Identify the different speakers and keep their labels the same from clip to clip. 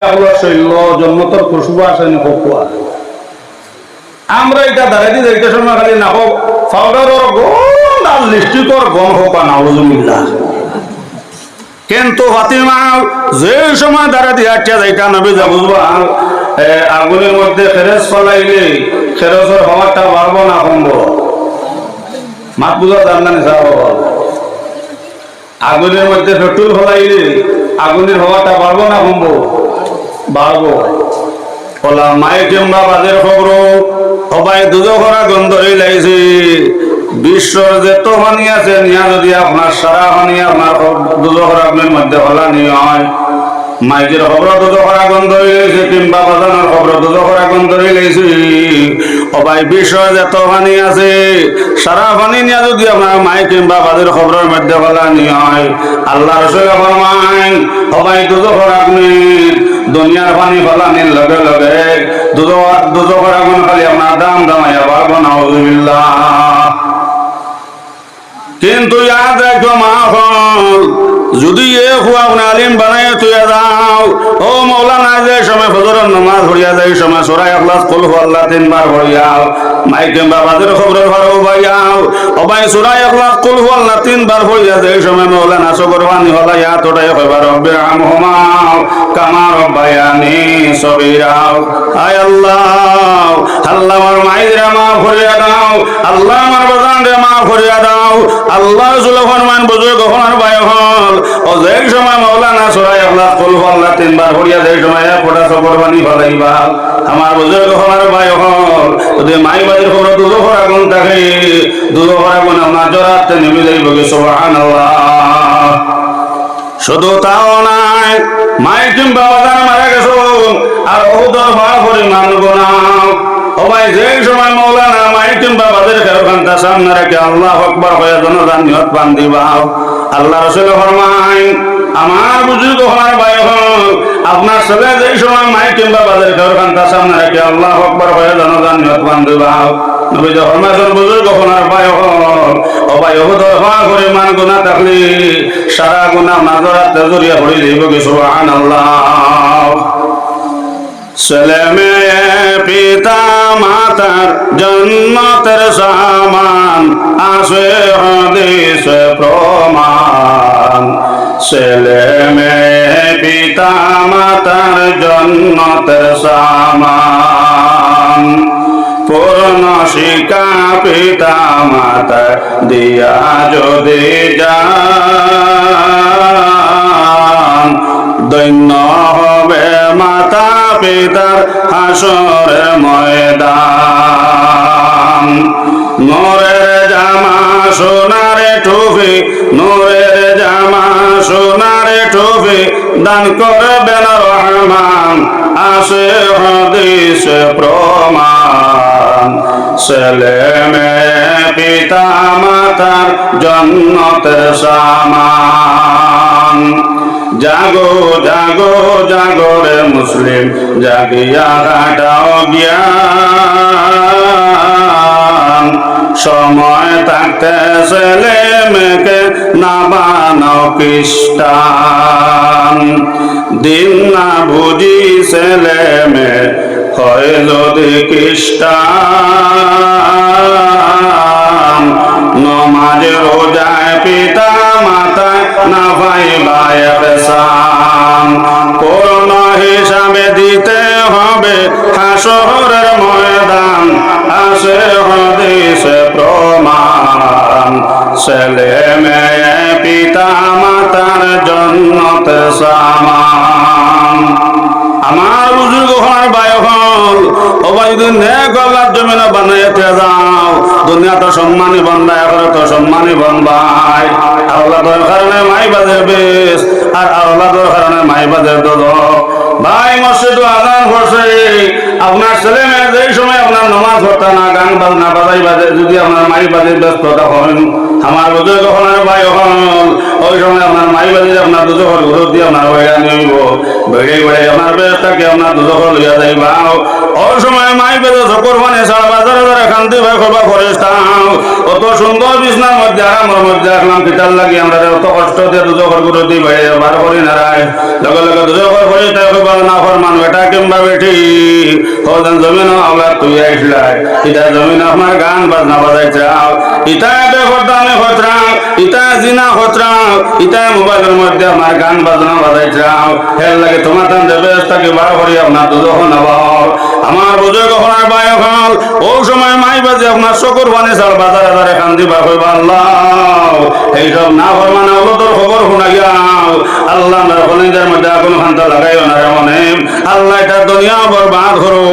Speaker 1: শৈল জন্মতর খুশবু আসেনি খোকুয়া আমরা এটা দাঁড়াইতে যাইতে সময় খালি না হোক পাউডারের গন্ধ আর লিপস্টিকের গন্ধ হোক নাউজুবিল্লাহ। কিন্তু ফাতিমা যে সময় দাঁড়াতে হাঁটিয়া যাইতা নবী বুঝবা আগুনের মধ্যে খেরেজ ফলাইলে খেরজের হওয়াটা বাড়বো না কমবো? মাত বুঝা যান না নিশা আগুনের মধ্যে পেট্রোল ফলাইলে আগুনের হওয়াটা বাড়বো না কমবো? বাড়বো। বলা মাই কিংবা বাজের খবর সবাই দুজোখরা গন্ধ লাইছে। বিশ্বর যত হানি আছে নিয়া যদি আপনার সারা হানি আপনার দুজোখরা আপনার মধ্যে ফলানি হয়, মাইকের খবর দুজোখরা গন্ধ লাইছে কিংবা বাজানোর খবর দুজোখরা গন্ধ লাইছে, সবাই বিশ্বর যত হানি আছে সারা পানি নিয়া যদি আপনার মাই কিংবা বাজের খবরের মধ্যে ফলানি হয়, আল্লাহ রসুল ফরমান সবাই দুজোখরা আপনি দুনিয়ার পানি ফলানির লগে লগে দুজোখর আগুন খালি আপনার দাম দামাইয়া পারবো না। কিন্তু ইয়াদ রাখো মা যদি এ আপনার আলিম বানাই তুইয়া যাও ও মৌলানা যে সময় ফজরের নামাজ পড়িয়া যায় সময় সূরা ইখলাস কুল হুয়াল্লাহ 3 বার পড়িয়াও, মাই কিংবা বাজের খবরের ঘরে উবাইয়াও সবাই সূরা ইখলাস কুল হুয়াল্লাহ 3 বার পড়িয়া যায় সময় মৌলানা সগরবানি হলা ইয়া তোটাই কইবার রব্বে আমহুমা কামা রব্বায়ানি সগীরা। আয় আল্লাহ, আল্লাহ আমার মাইরা মাফ করিয়া দাও, আল্লাহ আমার বাজানরে মাফ করিয়া দাও, আল্লাহ সুলহান মান বুজুর্গ হওয়ার ভাই হল ও যে সময় মৌলানা সূরা ইখলাস কুল হুয়াল্লাহ 3 বার পড়িয়া যে সময় ফোটা সগরবানি হলাইবা আমার বুজুর্গ হওয়ার ভাই হল যদি মাই বাড়ির খবর দুজোখর আগুন থাকে দুজোখর আগুন আমার জরাতে নেমে যাইব কি সুবহানাল্লাহ। শুধু তাও নাই, মাই কিংবা বাজার মারা গেছ আর ওদের ভাড়া পরিমাণ গোনাও সবাই যে সময় মৌলানা মাই কিংবা বাজার খেরখানটা সামনে রেখে আল্লাহু আকবার হয়ে জনতার নিয়ত পান দিবা। আল্লাহ রসুল ফরমায় আমার বুজুর্গ হওয়ার ভাই হল আপনার ছেলে যে সময় মাই কিংবা বাজার খেরখানটা সামনে রেখে আল্লাহু আকবার হয়ে জনতার নিয়ত পান দিবা। নবী ফরমায়েছেন বুজুর্গ হওয়ার ভাই হল সবাই ওদের ভাড়া পরিমাণ গুনাহ থাকলে সারা গুনাহ নাজরাতে জড়িয়ে পড়ে যাইব কি সুবহানাল্লাহ। ছেলে মেয়ে পিতা মাতার জন্নতের সামান আসে হাদিসে প্রমাণ, ছেলে মেয়ে পিতা মাতার জন্নতের সামান, পূর্ণ শিক্ষা পিতা মাতা দিয়া যদি যান দৈন্য হবে মাতা পিতার হাসরের ময়দান। নূরের জামা সোনারে টুপি, নূরের জামা সোনারে টুপি দান করবেন রহমান আসে হাদিসে প্রমাণ, ছেলে মেয়ে পিতা মাতার জন্নতের সামান। জাগো জাগো জাগো রে মুসলিম জাগিয়া কাটাও জ্ঞান, সময় থাকতে ছেলে মেয়েকে না বানাও খ্রিস্টান, দিন না বুঝি ছেলে মেয়ে হয় যদি খ্রিস্টান, নমাজ রোজায় পিতা মাতা না পাইবা ইহসান, কোন হিসাবে দিতে হবে হাসরের ময়দান আসে হাদিসে প্রমাণ, ছেলে মেয়ে পিতা মাতার জন্নতের সামান। আমার বুজুর্গ হওয়ার ভাই হল সবাই যদি নেক আল্লাহর জমিনে বানাইতে যাও দুনিয়া তো সম্মানী বান্দা এখন তো সম্মানী বানবাই, আল্লাহর কারণে মাই বাজের বেশ আর আল্লাহর কারণে মাই বাজের দোজখ। ভাই মসজিদ আযান করছে, আপনার ছেলে মেয়ে যেই সময় আপনার নামাজ পড়তে না গান বাজনা বাজাই বাজে যদি আপনার মাই বাজে ব্যস্ততা হন আমার বুঝে কখন আর ভাই হল ওই সময় আপনার মাই বাড়ি আপনার দুজোর ঘর দিয়ে আপনার বাইরে নিব বেড়ে বেড়ে আপনার বেশটাকে আপনার দুজোর লইয়া যাইবা ওই সময় মাই বেড়ে চকর মানে সারা বাজারে ধরে খান্তি ভাই করবা ফরেস্তাম অত সুন্দর বিছনার মধ্যে আরামের মধ্যে আসলাম কিতার লাগি আমরা অত কষ্ট দিয়ে দুজোর ঘর দিয়ে বেড়ে বার করি নারায় লগে লগে দুজোর ঘরে তাই না ফরমান বেটা কিংবা বেটি হলেন জমিন আওলা তুই আইসলাই ইটা জমিন আমার গান বাজনা বাজাই চাও ইটা বেফরদানে খতরাও ইটা জিনা খতরাও ইটা মোবাইলের মধ্যে আমার গান বাজনা বাজাই চাও হেল লাগে তোমার তান ব্যবস্থাকে বার করি আপনার দুজন আমার বুঝে কখন আর বাই হল ওই সময় মাই বাজে আপনার শকুর বানে চাল বাজারে বাজারে কান্দি বা হইব আল্লাহ এইসব না ফরমানে হলো তোর খবর শোনা যাও আল্লাহ কলিজার মধ্যে কোনো খান্তা লাগাইও না মনে আল্লাহ এটা দুনিয়া বরবাদ করো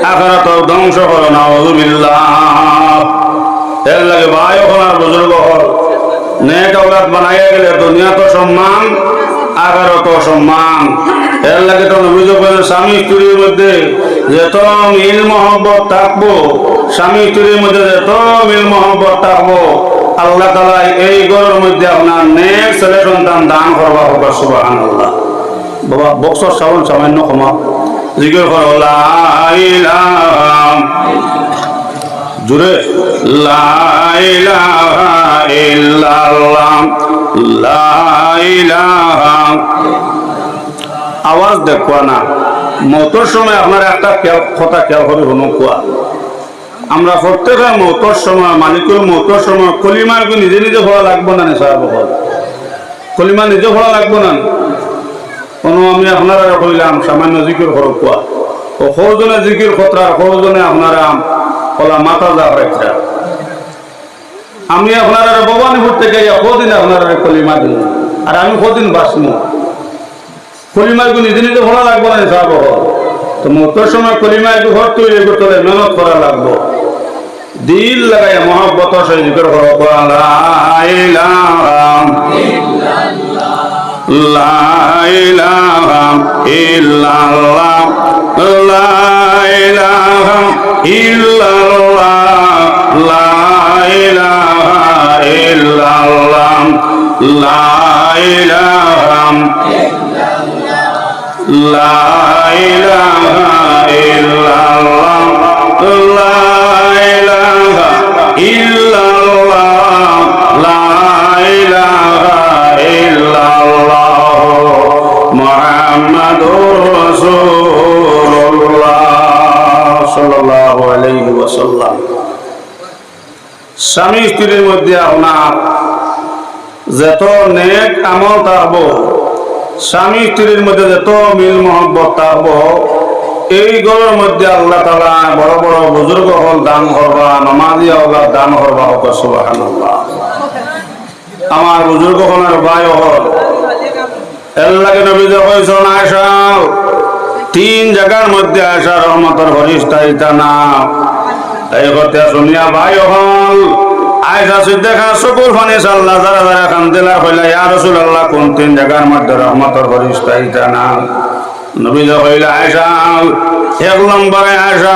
Speaker 1: আখিরাত ধ্বংস করো না আউযুবিল্লাহ এর লাগে ভাই ওখানে বুজুর্গ হল নেক আওলাদ বানাইয়া গেলে দুনিয়া তো সম্মান আখিরাত সম্মান এর লাগে তো নবী বলেন স্বামী স্ত্রীর মধ্যে যত মিল মহব্বত থাকবো স্বামী স্ত্রীর মধ্যে যত মিল মহব্বত থাকবো আল্লাহ তাআলা এই ঘরের মধ্যে আপনার নেক ছেলে সন্তান দান করবা হোক সুবহানাল্লাহ বাবা বক্সর সাউন্ড সামান্য ক্ষমা জিকির করো লা ইলাহা জুরে লা ইলাহা ইল্লাল্লাহ লা ইলাহা আওয়াজ দেখো না মৌতের সময় আপনার একটা কথা খেয়াল করে হনো কোয়া আমরা প্রত্যেকের মৌতের সময় মালিকের মৌতের সময় কলিমার নিজে নিজে ভরা লাগবো না সাহেব কলিমা নিজে ভরা লাগবো না কোনো আমি আপনারা কইলাম সামান্য জিকির করো কোয়া ও সৌজনে জিকির খতরা সৌজনে আপনারা কলা মাথা যা রাখা আমি আপনারা ভবানীপুর থেকে কদিন আপনারা কলিমা দিন আর আমি কদিন বাঁচবো কলিমাকে নিজে নিজে ভরা লাগবো না সাহেব তো মৌতের সময় কলিমাকে ঘর তৈরি করতে হলে মেহনত করা লাগবো দিল লাগাই মহব্বত সে জিকির করো লা ইলাহা লা ইলাহা ইল্লাল্লাহ লা ইলাহা ইল্লাল্লাহ লা ইলাহা ইল্লাল্লাহ লা ইলাহা লা ইলাহা ইল্লাল্লাহ লা ইলাহা ইল্লাল্লাহ লা ইলাহা ইল্লাল্লাহ মুহাম্মাদুর রাসূলুল্লাহ সাল্লাল্লাহু আলাইহি ওয়াসাল্লাম স্বামী স্ত্রীর মধ্যে আপনার যত নেক আমল থাকবো স্বামী স্ত্রীর মধ্যে যত মিল মহব্বত থাকবো এই ঘরের মধ্যে আল্লাহ তাআলা বড় বড় বুজুর্গ হল দান করবা নামাজি আওলাদ দান করবা হোক সুবহানাল্লাহ আমার বুজুর্গ হলের ভাই হল আল্লাহকে নবী কইছেন আয়েশা তিন জায়গার মধ্যে আয়েশা রহমতের ফেরেশতা না এই কথা শুনিয়া ভাই হল আয়েশা সিদ্দিকা চকুর পানি আল্লাহ যারা যারা কান্দিলা কইলা ইয়া রাসূলুল্লাহ কোন তিন জায়গার মধ্যে রহমতের ফেরেশতা না নবী কইলা আয়েশা এক নম্বরে আয়েশা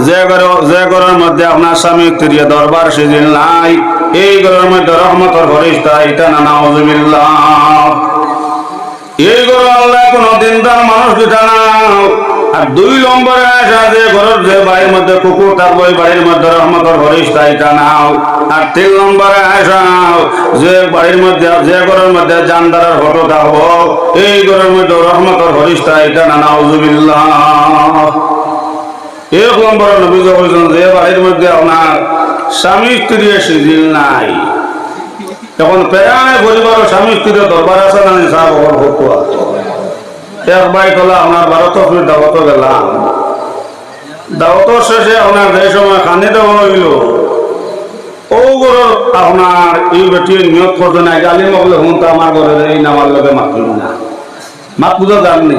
Speaker 1: যে ঘরের মধ্যে আপনার স্বামী স্ত্রীর দরবার সিজিল নাই এই ঘরের মধ্যে রহমতের ফেরেশতা এটা না নাউযুবিল্লাহ এই ঘর আল্লাহ কোনদিন তার মানুষ দিতা না আর দুই নম্বরে আয়েশা যে ঘরের যে বাড়ির মধ্যে কুকুর থাকবো ওই বাড়ির মধ্যে রহমতের ফেরেশতা এটা নাও আর তিন নম্বরে আয়েশা যে বাড়ির মধ্যে যে ঘরের মধ্যে জানদারের ফটো থাকবো এই ঘরের মধ্যে রহমতের ফেরেশতা এটা না নাউযুবিল্লাহ এক নম্বরে নবী কইছেন যে বাড়ির মধ্যে আপনার স্বামী স্ত্রী সিজিল নাই তখন প্রায় পরিবার স্বামী স্ত্রীর দরবার আছে না সাহেব ভোকুয়া এক ভাই তোলা আপনার 12 ফিট দাওয়াত গেলাম দাওয়াত শেষে আপনার যে সময় খানি দেওয়া হইল ও ঘরের আপনার এই বেটি নিয়োগ করতে নাই গালি মগলে হুন তো আমার ঘরের এই নামার লোকে মাতুল না মাত বুঝা জাননি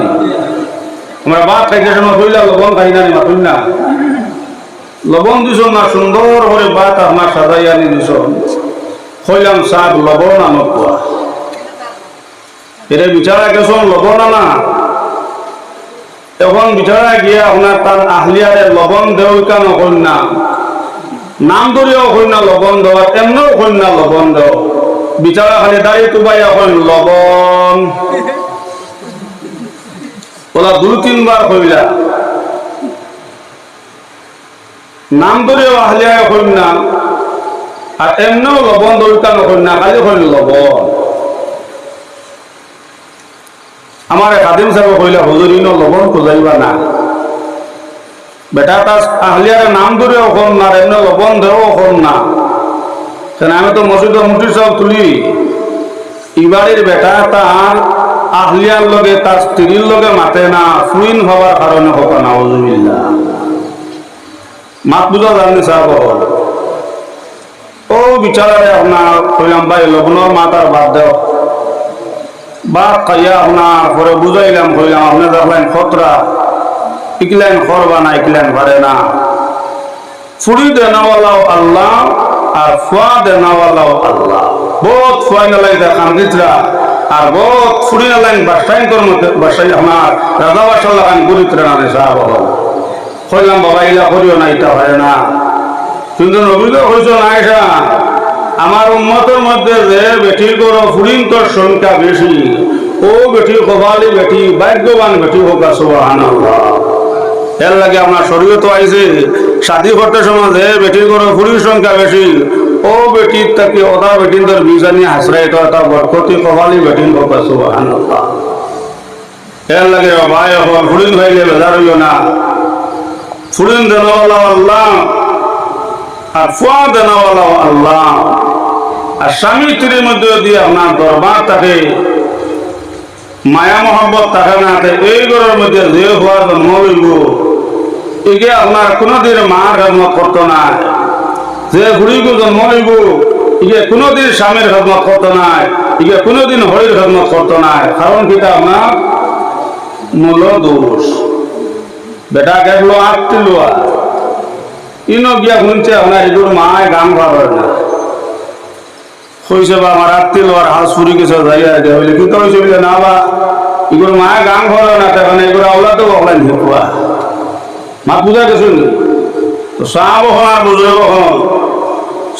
Speaker 1: আমরা বাদ খাইতে সময় কইলা লবণ খাই না মাতুল না লবণ দিছ না সুন্দর করে বাত আপনার সাজাই আনি দিছ কইলাম সাহেব লবণ আনো কোয়া এরে বিচারা গেছন লবণ আনা এখন বিচারা গিয়া আপনার তার আহলিয়ারে লবণ দেও কেন কন্যা নাম ধরিয়াও কন্যা লবণ দেওয়া এমনও কন্যা লবণ দেও বিচারা খালি দাঁড়িয়ে তুবাই এখন লবণ ওলা 2-3 বার কইলা নাম ধরিয়াও আহলিয়া কন্যা আর এমনও লবণ দরিকানো কন্যা খালি কইল লবণ আমার খাদিম সাহেব কইলা হুজুরিনো লবণ খুঁজাইবা না বেটা তার আহলিয়ার নাম ধরে ওখন না এমনি লবণ দেও ওখন না কেন আমি তো মসজিদ মুটি সব তুলি ইবাড়ির বেটা তার আহলিয়ার লগে তার স্ত্রীর লগে মাতে না ফুইন হওয়ার কারণে হোক না ওজুবিল্লা মাত বুঝা জানি সাহেব ও বিচারে আপনার কইলাম ভাই লগ্ন মাতার বাদ দেও বাদ খাইয়া আপনার পরে বুঝাইলাম কইলাম আপনি দেখলেন খতরা ইকলেন করবা না ইকলেন পারে না ফুড়ি দেনাওয়ালাও আল্লাহ আর ফুয়া দেনাওয়ালাও আল্লাহ বহুত ফুয়াই নালাই দেখান দিতরা আর বহুত ফুড়ি নালাইন বাসাইন তোর মধ্যে বাসাই আমার রাজা বাসার লাগান গুরিতরা না সাহাব কইলাম বাবা ইলা করিও না এটা পারে না কিন্তু নবীকে হইছ না এটা আমার উম্মতের মধ্যে যে বেটির করো ফুড়িন তোর সংখ্যা বেশি ও বেটি কবালি বেটি ভাগ্যবান বেটি হোক সুবহানাল্লাহ এর লাগে আমার শরীয়ত আইছে শাদি করতে সময় যে বেটির করো ফুড়ির সংখ্যা বেশি ও বেটির তাকে ওদা বেটির তোর বিজানি হাসরাই তো একটা বরকতি কবালি বেটির হোক সুবহানাল্লাহ এর লাগে ভাই হল ফুড়িন ভাইলে বেজার হইও না ফুড়িন দেনওয়ালা আল্লাহ আর ফুয়া দেনওয়ালা আল্লাহ আর স্বামী স্ত্রীর মধ্যে দিয়ে আপনার দরবার থাকে মায়া মোহাম্মত থাকে না এই ঘরের মধ্যে যে হওয়ার জন্ম লইব এগে আপনার কোনোদিন মার খেদমত করতো নাই যে ঘুড়িকে জন্ম লইব এগে কোনোদিন স্বামীর খেদমত করতো নাই এগে কোনোদিন হরির খেদমত করতো নাই কারণ কিটা আপনার মূল দোষ বেটা গেলো আটটি লোয়া ইনো গিয়া শুনছে আপনার এগুলো মায় গান পাবে না হয়েছে বা আমার আত্মি লোয়ার হাঁস ফুরি কিছু জায়গা হইলে কিন্তু হয়েছে বলে না বা এগুলো মায়ে গান করে না তখন এগুলো আওলা তো অফলাইন ঢুকুয়া মা বুঝা গেছে তো সাহাব হন বুঝে হন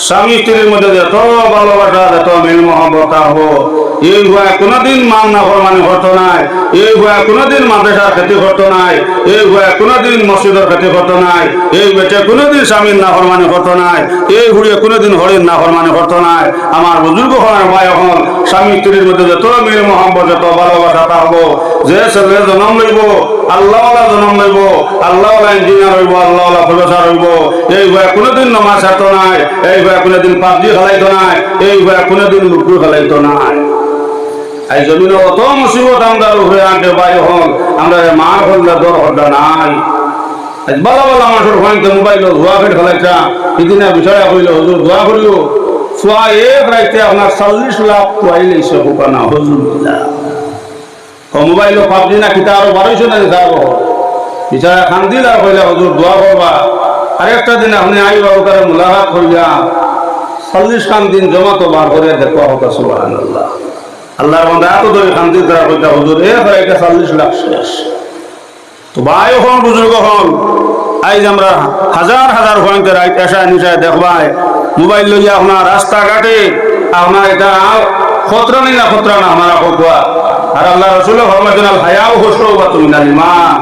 Speaker 1: স্বামী স্ত্রীর মধ্যে যত ভালোবাসা যত মিল মহব্বত হবো এই ভুয়া কোনোদিন মান না ফরমানি করতো নাই এই ভুয়া কোনোদিন মাদ্রাসার ক্ষতি করতো নাই এই ভুয়া কোনোদিন মসজিদের ক্ষতি করতো নাই এই বেটে কোনোদিন স্বামীর না ফরমানি করতো নাই এই ঘুরিয়ে কোনোদিন হরির না ফরমানি করতো নাই আমার বুজুর্গ হওয়ার ভাই এখন স্বামী স্ত্রীর মধ্যে যত মিল মহব্বত যত ভালোবাসা থাকবো যে ছেলে জন্ম লইব আল্লাহওয়ালা জন্ম লইব আল্লাহওয়ালা ইঞ্জিনিয়ার হইব আল্লাহওয়ালা প্রফেসর হইব এই ভুয়া কোনোদিন নমাজ ছাড়তো নাই এই ভুয়া কোনোদিন পাবজি খেলাইতো নাই এই ভুয়া কোনোদিন লুটু খেলাইতো নাই এই জমিনে অত মুসিবত আমরা উপরে আনতে পাই হন আমরা মার হল্লা দর হল্লা নাই বালা বালা মানুষের হইতে মোবাইল ধোয়া ফেট খেলাইছা এদিনে বিষয় হইল হুজুর ধোয়া করিও সোয়া এক রাইতে আপনার 40 লাখ পাইলে সে হুকানা হুজুর ও মোবাইল পাবজি না কিতা আরো 1200 না যাব বিচারা খান্দিল আর হইলা হুজুর দোয়া করবা আরেকটা দিন আপনি আইবা ওখানে মুলাকাত হইলা 40 খান দিন জমা তো বার করে দেখো হোক সুবহানাল্লাহ আল্লাহর বান্দা এত ধরে খান্দি তারা কইতা হুজুর এটা 40 লাখ শেষ তো ভাই হন বুজুর্গ হন আইজ আমরা হাজার হাজার ঘন্টা রাইট এসা নিশায় দেখবাই মোবাইল লইয়া আপনার রাস্তাঘাটে আপনার এটা খতরা নেই না খতরা না আমার কোয়া আর আল্লাহ রাসূল ফরমাইছেন আল হায়াউ হুসুবাতুন মিনাল ঈমান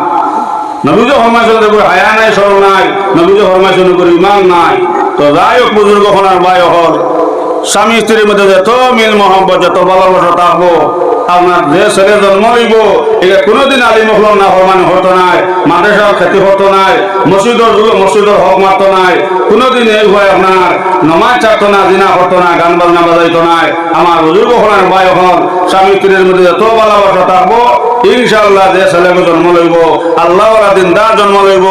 Speaker 1: নবীজি ফরমাইছেন যে হায়া নাই শরম নাই নবীজি ফরমাইছেন যে ঈমান নাই তো যাই হোক বুজুর্গ হন আর ভাই হন স্বামী স্ত্রীর মধ্যে যত মিল মহব্বত যত ভালোবাসা থাকবো আপনার যে ছেলে জন্ম হইব এটা কোনোদিন আলী মখলম না ফরমানি হতো নাই মাদ্রাসার ক্ষতি হতো নাই মসজিদের হক মারতো নাই কোনোদিন এই ভয় আপনার নমাজ ছাড়তো না দিনা হতো না গান বাজনা বাজাইতো নাই আমার বুজুর্গ হন ভাই হন স্বামী স্ত্রীর মধ্যে যত ভালোবাসা থাকবো ইনশাআল্লাহ যে ছেলেকে জন্ম লইব আল্লাহওয়ালা দিনদার জন্ম লইব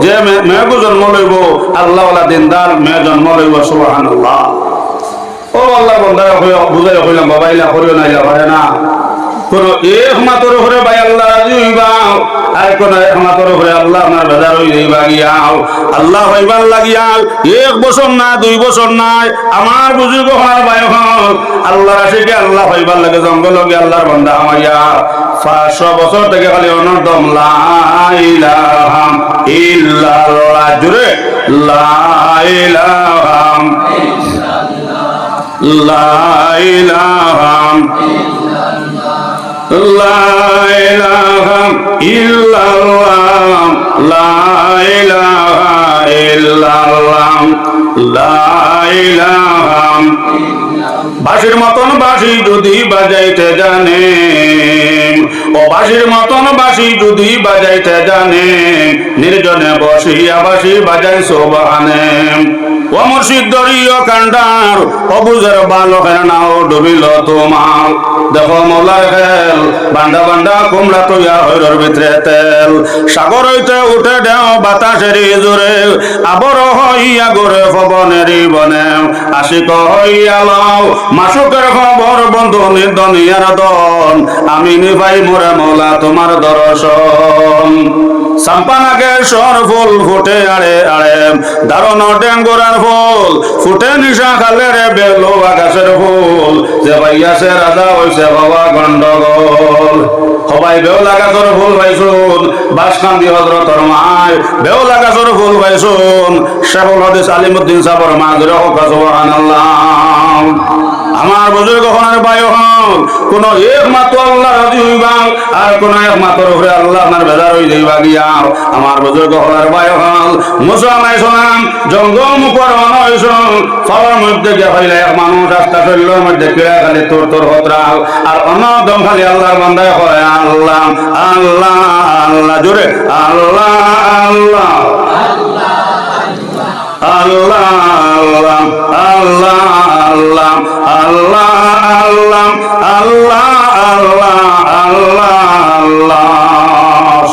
Speaker 1: যে মেয়েকে জন্ম লইব আল্লাহওয়ালা দিনদার মেয়ে জন্ম লইব সুবহানাল্লাহ ও আল্লাহ বন্ধারা বুঝাই হইলাম বাবা ইলা করিও না ইলা পারে না কোন এক মাতর উপরে ভাই আল্লাহ রাজি হইবাও আর কোন এক মাতর উপরে আল্লাহ আপনার বেজার হই যাইবা গিয়াও আল্লাহ হইবার লাগিয়াও 1 বছর না 2 বছর নাই আমার বুজুর্গ হওয়ার ভাই হন আল্লাহ রাশিকে আল্লাহ হইবার লাগে জঙ্গল গিয়ে আল্লাহর বান্দা আমাইয়া 500 বছর থেকে খালি অনর্দম লা ইলাহা ইল্লাল্লাহ, জুড়ে লা ইলাহা লা ইলাহা লা ইলাহা ইল্লাল্লাহ, লা ইলাহা ইল্লাল্লাহ, লা ইলাহা। বাঁশির মতন বাঁশি যদি বাজাইতে জানে, ও বাঁশির মতন বাঁশি যদি বাজাইতে জানে, নির্জনে বসিয়া বাঁশি বাজাই সোবাহানে। ও মুর্শিদ দরিয় কান্ডার, অবুজের বালকের নাও ডুবিল তোমার। দেখো মৌলার খেল, বান্ডা বান্ডা কুমড়া তৈয়া হইরর ভিতরে তেল। সাগর হইতে উঠে দেও বাতাসেরই জোরে, আবর হইয়া গোরে পবনেরই বনে। আশিক হইয়া লও মাসুকের খবর, বন্ধু নির্দনিয়ার দন। আমি নিভাই মোরে মৌলা তোমার দর্শন। সাম্পানাকে সর ফুল ফুটে আড়ে আড়ে, দারুণ ডেঙ্গুরার ফুল ফুটে নিশা খালে রে বেলো আকাশের ফুল। যে ভাইয়াছে রাজা হইছে বাবা গন্ডগোল। সবাই বেউলা গাছর ফুল পাইছুন, বাসকান্দি হজরতর মায় বেউলা গাছর ফুল পাইছুন। শেখুল হাদিস আলিমুদ্দিন সাবর মাঝরে হোক সুবহানাল্লাহ। আমার বুজুর্গ হনের বায়ু হল, কোন একমাত্র আল্লাহ রাজি হইবা, আর কোন একমাত্র উপরে আল্লাহ আপনার বেজার হয়ে যাইবা গিয়া। আমার বুজুর্গ হনের বায়ু হল, মুসা আলাইহিস সালাম জঙ্গল মুখর হইছুন। সবার মধ্যে গিয়া হইলে এক মানুষ রাস্তা শরীরের মধ্যে কিড়া খালি তোর তোর হতরাও, আর অনদম খালি আল্লাহর বান্দায় হয় আল্লাহ আল্লাহ আল্লাহ, জোরে আল্লাহ আল্লাহ আল্লাহ আল্লাহ আল্লাহ আল্লাহ আল্লাহ আল্লাহ আল্লাহ আল্লাহ আল্লাহ আল্লাহ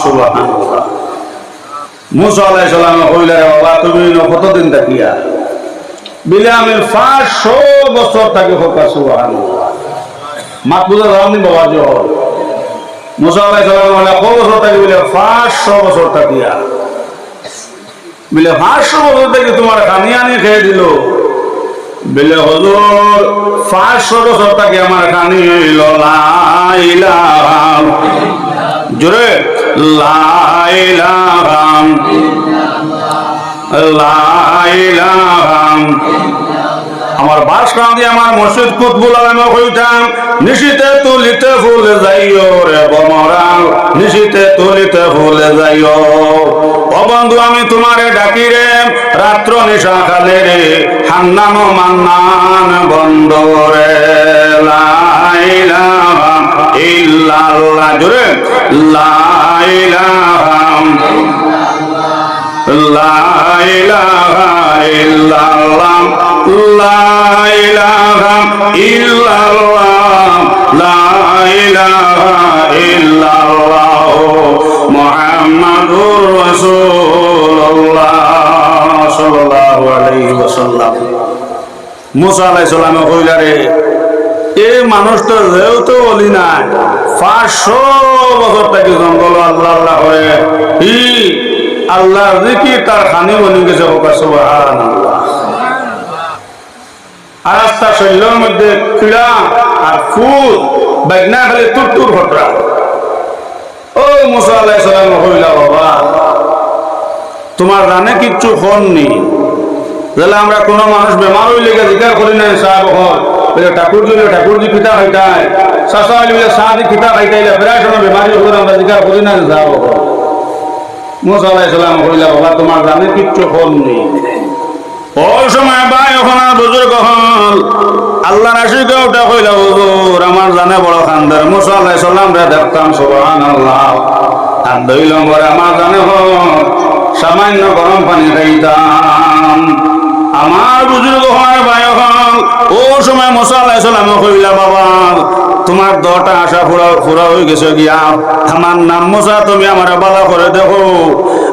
Speaker 1: সুবহানাল্লাহ। মুসা আলাইহিস সালাম কইলে, বাবা তুমি কতদিন থাকিয়া? বিলে আমি 500 বছর থাকি হোক সুবহানাল্লাহ। মাত বুঝা যাওনি বাবা জোর। মুসা আলাইহিস সালাম বলে কত বছর থাকি? বিলে 500 বছর থাকিয়া। বিলে 500 বছর থেকে তোমার খানিয়ানি খেয়ে দিল। বিলে হুজুর 500 বছর থেকে আমার খানি হইল লা ইলাহা, জোরে লা ইলাহা লা ইলাহা। আমার বাস কান্দি আমার মসজিদ কুতবুল আলম হইতাম, নিশিতে তুলিতে ফুলে যাইও রে বমরাল, নিশিতে তুলিতে ফুলে যাইও। ও বন্ধু আমি তোমারে ডাকি রে, রাত্র নিশা খালে রে, হান্নান মান্নান বন্ধ রে। লা ইলাহা ইল্লাল্লাহ, জোরে লা ইলাহা লা ইলাহা ইল্লাল্লাহ, লা ইলাহা ইল্লাল্লাহ, লা ইলাহা ইল্লাল্লাহ, মুহাম্মাদুর রাসূলুল্লাহ সাল্লাল্লাহু আলাইহি ওয়াসাল্লাম। মুসা আলাইহিস সালাম কইলা রে, এই মানুষটা যেহেতু বলি না 500 বছর থেকে জঙ্গল আল্লাহ আল্লাহ করে, আল্লাহ দেখি তার খানি বনি গেছে সুবহানাল্লাহ। আর রাস্তা শৈলের মধ্যে কিড়া আর ফুল বাইনা খালি তুর তুর ঘটরা। ও মুসা আলাইহিস সালাম কইলা, বাবা তোমার রানে কিচ্ছু ফোন নেই। তাহলে আমরা কোনো মানুষ বেমার হইলে জিজ্ঞাসা করি না, সাহেব হল ঠাকুরজি কিতা খাইতাই, চাষা হইলে সাহায্য কিতা খাইতাইলে প্রায় সময় বেমারি হলে আমরা জিজ্ঞাসা করি না, সাহেব হল। মুসা আলাইহিস সালাম কইলা, বাবা তোমার রানে কিচ্ছু ফোন নেই। ওই সময় ভাই ওখানে বুজুর্গ হল, আল্লাহ রাশিকে ওটা কইলা, হুজুর আমার জানে বড় খানদার। মুসা আলাইহিস সালাম রে দেখতাম সুবহানাল্লাহ, আর 2 নম্বরে আমার জানে হল সামান্য গরম পানি খাইতাম। আমার বুজুর্গ হয় ভাই হল, ও সময় মুসা আলাইহিস সালাম কইলা, বাবা তোমার 10টা আশা পুরা হয়ে গেছে গিয়া, আমার নাম মুসা, তুমি আমার বালা করে দেখো,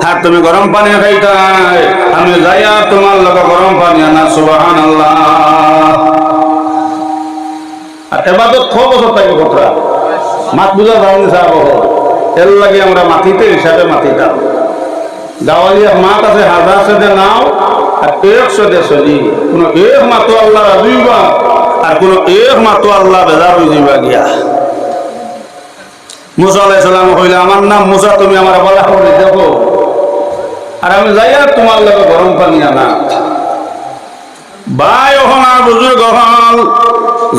Speaker 1: আর তুমি গরম পানি খাইতাই, আমি যাইয়া তোমার লগে গরম পানি আনা। সুবহানাল্লাহ। আর এবাদত খ বছর থাকবে কতটা মাত বুঝা যাওনি সাহেব, এর লাগে আমরা মাটিতে হিসাবে মাটিতাম। গাওয়ালিয়া মাত আছে 1000 সেদে নাও আর 100 দে চলি, কোন এক মাত্র আল্লাহ রাজিবা আর কোন এক মাত্র আল্লাহ বেজার হয়ে যাইবা গিয়া। মুসা আলাইহিস সালাম কইলা আমার নাম মুসা, তুমি আমার বলা করে দেখো, আর আমি যাইয়া তোমার লগে গরম পানি আনা। ভাই ওখানে বুজুর্গ হল,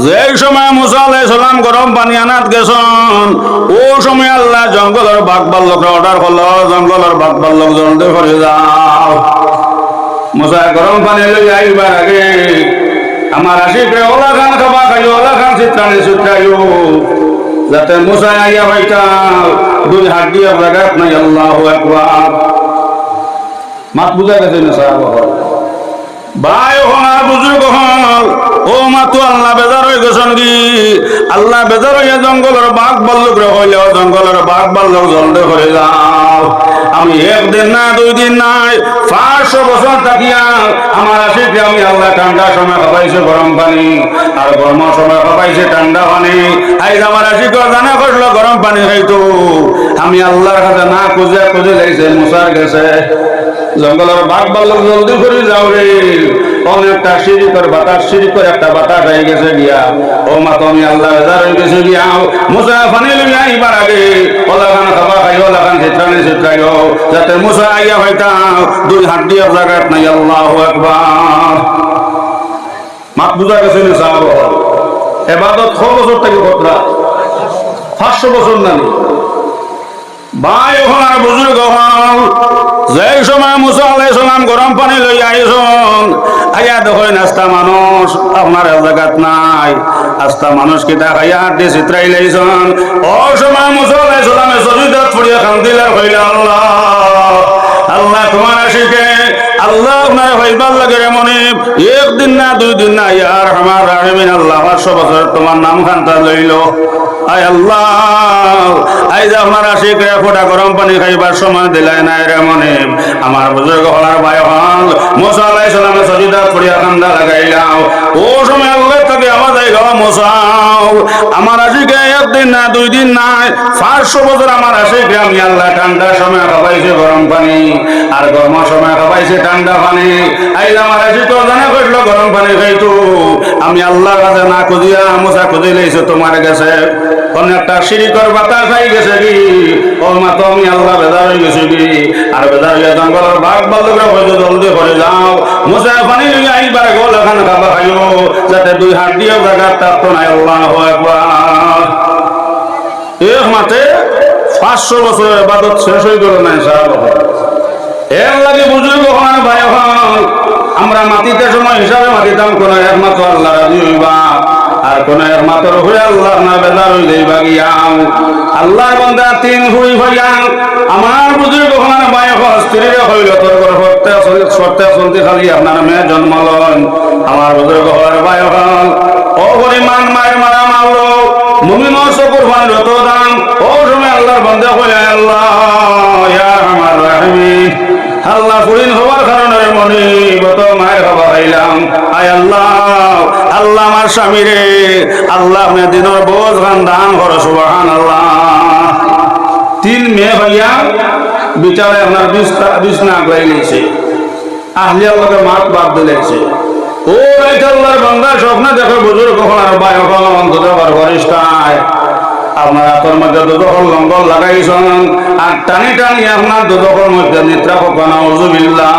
Speaker 1: যে সময় মুসা আলাইহিস সালাম গরম পানি আনাত গেছেন, ও সময় আল্লাহ জঙ্গলের বাঘ ভাল্লুকরা অর্ডার করলো, জঙ্গলের বাঘ ভাল্লুক জলদি করে যাও। মুসা গরম পানি লই আইবার আগে আমার আশিকরে ওলা খান খাবা খাইও, ওলা খান চিত্রানি চিত্রাইও, যাতে মুসা আইয়া ভাইটাও দুই হাত দিয়ে জায়গাত নাই। আল্লাহু আকবার। মাত বুঝা গেছে না সাহেব? ভাই ওখানে বুজুর্গ হল, ও মাতু আল্লাহ বেজার হয়ে গেছেন কি? আল্লাহ বেজার হইয়া জঙ্গলের বাঘ ভাল্লুক হইলেও জঙ্গলের বাঘ ভাল্লুক জলদি করে যাও। আমি একদিন না দুই দিন নাই 500 বছর থাকিয়া আমার আশিককে আমি আল্লাহ ঠান্ডার সময় খাবাইছে গরম পানি, আর গরমের সময় খাবাইছে ঠান্ডা পানি। আইজ আমার আশিক জানা করলো গরম পানি খাইতো, আমি আল্লাহর কাছে না খুঁজে খুঁজে লাইছে মুসার গেছে। জঙ্গলের বাঘ ভাল্লুক জলদি করে যাও রে, অনেকটা সিঁড়িকর বাতাস, সিঁড়িকর একটা বাতাস হয়ে গেছে গিয়া। ও মা তুমি আল্লাহ বেজার হয়ে গেছে গিয়া। মুসা পানি লইয়া আইবার আগে ওলা খান খাবা খাইও, ওলা খান চিত্রানি চিত্রাইও, যাতে মুসা আইয়া হইতাম দুই হাত দিয়ে জায়গাত নাই। আল্লাহু আকবার। মাত বুঝা গেছে না সাহাব? এবাদত 6 বছর থেকে কতরা 500 বছর না। ভাই ওখানে বুজুর্গ হল, যে সময় মুসা আলাইহিস সালাম গরম পানি লই আইছেন, আইয়া দেখেন আস্তা মানুষ আপনার জায়গাত নাই। আস্তা মানুষ কিতা খাইয়া হাঁটি চিত্রাই লাইছেন। ও সময় মুসা আলাইহিস সালামে সজদাত পড়িয়া কান্দিলা, কইলা আল্লাহ আল্লাহ তোমার আশিকে আল্লাহ আপনার হইবার লাগে রে মনিব, একদিন না দুই দিন না, ইয়ার আমার রাহিমিন আল্লাহ 500 বছর তোমার নাম খান্তা লইল। আয় আল্লাহ আইজ আপনার আশিকে ফোটা গরম পানি খাইবার সময় দিলাই নাই রে মনিব। আমার বুজুর্গ হলার ভাই হল, মুসা আলাইহিস সালামে সজদাত পড়িয়া কান্দা লাগাইলাম। ও সময় আল্লাহ তাকে আওয়াজ আইল, মুসাও আমার আশিকে একদিন না দুই দিন নাই 500 বছর আমার আশিকে আমি আল্লাহ ঠান্ডার সময় খাবাইছে গরম পানি, আর গরমের সময় খাবাইছে ঠান্ডা পানি। আইজ আমার আশিক জানা করলো গরম পানি খাইতো, আমি আল্লাহর কাছে না খুঁজিয়া মুসা খুঁজি লাইছে তোমার গেছে। অনেকটা সিঁড়িকর বাতাস হয়ে গেছে কি? ও মা তো আমি আল্লাহ বেজার হয়ে গেছে কি? আর বেজার হইয়া জঙ্গলের বাঘ ভাল্লুকরা হয়তো জলদি করে যাও। মুসা পানি লইয়া আইবার গোল এখানে খাবা খাইও, যাতে দুই হাত দিয়ে জায়গা থাকতো নাই। আল্লাহু আকবার। এক মাঠে 500 বছরের ইবাদত শেষ হয়ে গেল নাই সাহেব? এর লাগে বুজুর্গ হন ভাই হন, আমরা মাটিতে সময় হিসাবে মাটিতাম কোন একমাত্র আল্লাহ রাজি হইবা, আর কোন একমাত্র হয়ে আল্লাহ না বেজার হই যাইবা গিয়াম। আল্লাহর বান্দা 3 হুই হইয়া আমার বুজুর্গ হন ভাই হন, স্ত্রীরে হইল তোর সত্যে চলতে খালি আপনার মেয়ে জন্মালন। আমার বুজুর্গ হন ভাই হন, ও পরিমাণ মায়ের মারা মারলো মুমিন চকুর পানি যত দাম। ও সময় আল্লাহর বান্দা কইলা আল্লাহ ইয়া আমার রাহিম, আল্লাহ ফুরিন হওয়ার কারণে মনি কত মায়ের খাবার খাইলাম। আয় আল্লাহ আল্লাহ আমার স্বামী রে আল্লাহ আপনি দিনের বোঝ খান দান করো। সুবহানাল্লাহ। 3 মেয়ে ভাইয়া বিচারে আপনার বিছনা আগলাই নিয়েছে, আহলি আল্লাহকে মাত বাদ দিলেছে। ও আল্লাহর বান্দা স্বপ্নে দেখে বুজুর্গ হন আর ভাই হন অন্তত বরিষ্ঠায় আপনার হাতের মধ্যে দুদকল লঙ্গল লাগাইছেন, আর টানি টানি আপনার দুদকল মধ্যে নিদ্রা পকানা। উযুবিল্লাহ।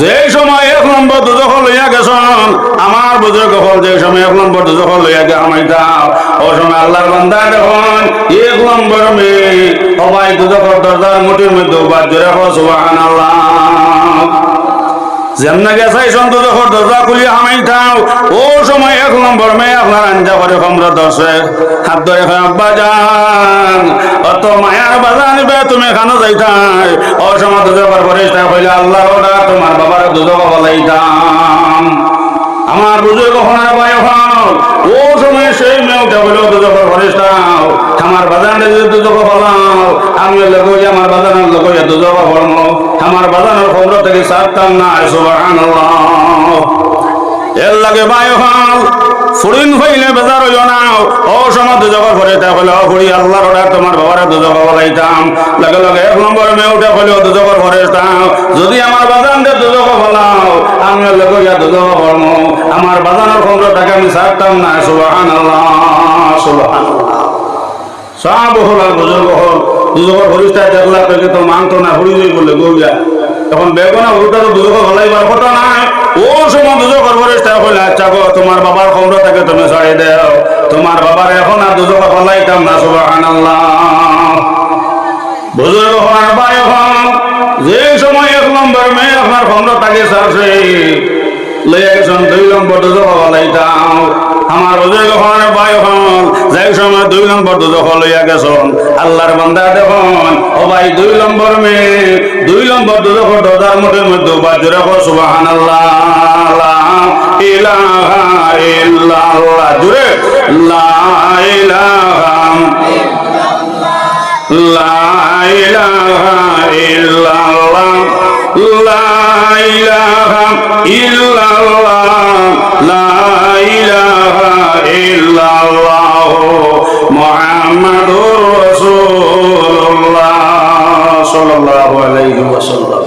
Speaker 1: যে সময় 1 নম্বর দুদকল লইয়া গেছেন আমার বুজুর্গ হল, যে সময় 1 নম্বর দুদকল লইয়া গে আমাইতাম, ও সময় আল্লাহর বান্দা দেখুন 1 নম্বর মেয়ে সবাই দুদকল দরজার মুঠির মধ্যে উবার জোরে হল সুবহানাল্লাহ। যেমন গেছাইছেন দুদকল দরজা খুলিয়া হামাইতাম, ও সময় 1 নম্বর মেয়ে আপনার আঞ্জা করে কমরা দর্শে হাত ধরে আব্বা যান অত মায়ার বাজা নিবে তুমি এখানে যাইতাই। ও সময় দুদকল ফেরেশতা কইলে আল্লাহ ওটা তোমার বাবার দুদকল বলাইতাম। আমার বুজুর্গ হনার ভাই হন, ও সময় সেই মেয়েটা বলল দুদকল ফেরেশতা আমার বাজানে যদি দুদকল বলাও আমি লগইয়া আমার বাজানের লগইয়া দুদকল বলমো, আমার বাজানের খবর থেকে সারতাম না। সুবহানাল্লাহ। এর লাগে ভাই হন ফুরিন হইলে বেজার হইল না। ও সময় দুদকল ফেরেশতা কইল ফুরি আল্লাহর ওটা তোমার বাবার দুদকল বলাইতাম। লগে লগে 1 নম্বর মেয়ে উঠে কইল দুদকল ফেরেশতা যদি আমার বাজানে দুদকল বলাও আমি লগইয়া দুদকল বলমো, আমার বাজানের খবর থেকে আমি সারতাম না। সুবহানাল্লাহ। সুবহানাল্লাহ। সব হল আর বুজুর্গ হল দুজোর হরিষ্ঠা দেখলা তোকে তো মানতো না হরি যাই বললে গৌয়া এখন বেগনা হরিটা তো দুজোর হলাইবার কথা নাই ও সময় দুজোর হরিষ্ঠা হইলে আচ্ছা গো তোমার বাবার খবর থাকে তুমি ছাড়িয়ে দেও তোমার বাবার এখন আর দুজোর হলাইতাম না সুবহানাল্লাহ বুজুর্গ হওয়ার ভাই এখন যে সময় 1 নম্বর মেয়ে আপনার খবর থাকে ছাড়ছে লইয়া গেছেন 2 নম্বর দুজোর হলাইতাম আমার বুজুর্গ হওয়ার ভাই হন যাই সময় 2 নম্বর দুজোর লইয়া গেছেন আল্লাহর বান্দা দেখুন ও ভাই 2 নম্বর মেয়ে 2 নম্বর দুজোর দরজার মধ্যে বাজরে সুবহানাল্লাহ লা ইলাহা ইল্লাল্লাহ জুরে লা ইলাহা লা ইলাহা ইল্লাল্লাহ লা ইলাহা ইল্লাল্লাহ লা ইলাহা ইল্লাল্লাহ মুহাম্মাদুর রাসূলুল্লাহ সাল্লাল্লাহু আলাইহি ওয়াসাল্লাম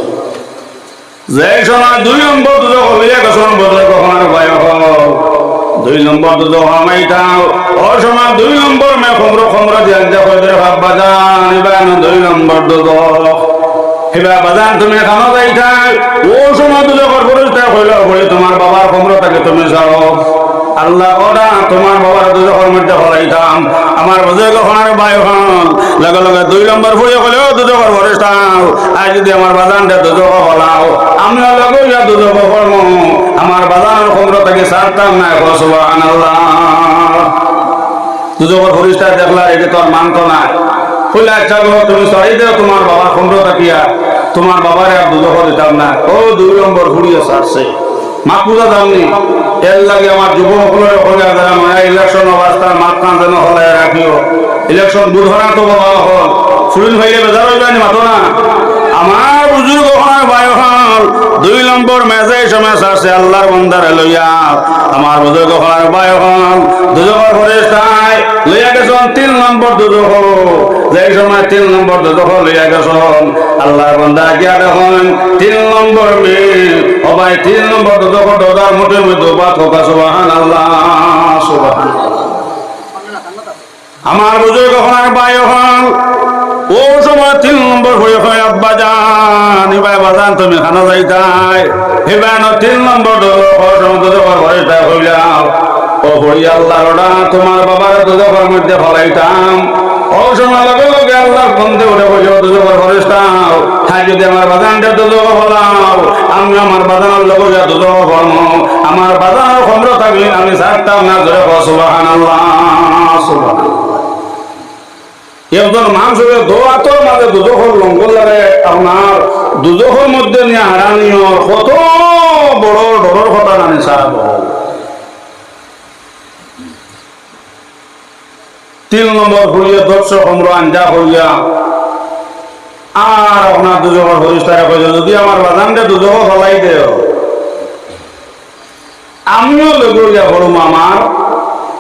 Speaker 1: যে সময় 2 নম্বর দুজো হলিয়া গেছেন বদলে কখনো ভয় হল 2 নম্বর দুজো হামাইতাও ও সময় 2 নম্বর মে খমরা দিয়ে যা কইরে বাবা জান ইবান 2 নম্বর দুজো হেবা বাজান তুমি খানা যাইতা ও সময় দুজো করবরটা কইলো বলে তোমার বাবার খমরাটাকে তুমি যাও আল্লাহ ওরা তোমার বাবার দুজোর মধ্যে হলাইতাম আমার বুঝে কখনো ভয় হল লগে লগে 2 নম্বর ফুয়ে কইলো দুজোর বরিষ্ঠাও আজ যদি আমার বাজানটা দুজো হলাও আমি লগে ইয়া দুজো করব আমার বাজানের খমরাটাকে ছাড়তাম না সুবহানাল্লাহ দুজোর বরিষ্ঠা দেখলা এটা তো আর মানতো না কইলা আচ্ছা গো তুমি সরি দেও তোমার বাবা খমরাটা কিয়া তোমার বাবারে আর দুজো দিতাম না ও 2 নম্বর ফুড়িয়ে ছাড়ছে মাকুদা দামনি এর লাগে আমার যুবকগুলোর হলে যারা মায়া ইলেকশন অবস্থার মাপ কান যেন হলে রাখিও ইলেকশন বুধনা তো বাবা হল ফুরিন ভাইলে বেজার হইবানি মাতো না আমার বুজুর্গ হয় ভাই হল 2 নম্বর মেজে সময় আছে আল্লাহর বান্দারে লইয়া আমার বুজুর্গ হয় ভাই হল দুজোর ফেরেশতায় লইয়া গেছেন 3 নম্বর দুজোর যেই সময় 3 নম্বর দুজোর লইয়া গেছেন আল্লাহর বান্দা গিয়া দেখেন 3 নম্বর মেয়ে ও ভাই 3 নম্বর দুজোর দরজার মুঠে মধ্যে বাত কথা সুবহানাল্লাহ সুবহানাল্লাহ আমার বুজুর্গ হয় ভাই হল ও সময় 3 নম্বর হয়ে হয় আব্বা জান এবার বাজান তুমি খানা যাইতাই এবার 3 নম্বর ঘরে হইলাম ও হই আল্লাহ ওরা তোমার বাবার দুজোর মধ্যে ফলাইতাম ও সময় লগে লগে আল্লাহ বন্ধে উঠে বসে দুজোর ফরেস্তাও হ্যাঁ যদি আমার বাজানটা দুজোর ফলাও আমি আমার বাজানের লগে যা দুজোর ফলম আমার বাজানের খন্ড থাকলে আমি ছাড়তাম না ধরে সুবহানাল্লাহ সুবহানাল্লাহ একজন মানুষের দোয়াতর মাঝে দুজোর লঙ্গল লাগে আপনার দুজোর মধ্যে নিয়ে হারানিও কত বড় ডরের কথা জানি সারা 3 নম্বর হইয়া 10 আঞ্জা হইয়া আর আপনার দুজোর হরিষ্ঠারে কইছে যদি আমার বাজানটা দুজোর হলাই দেও আমিও লগিয়া বড় আমার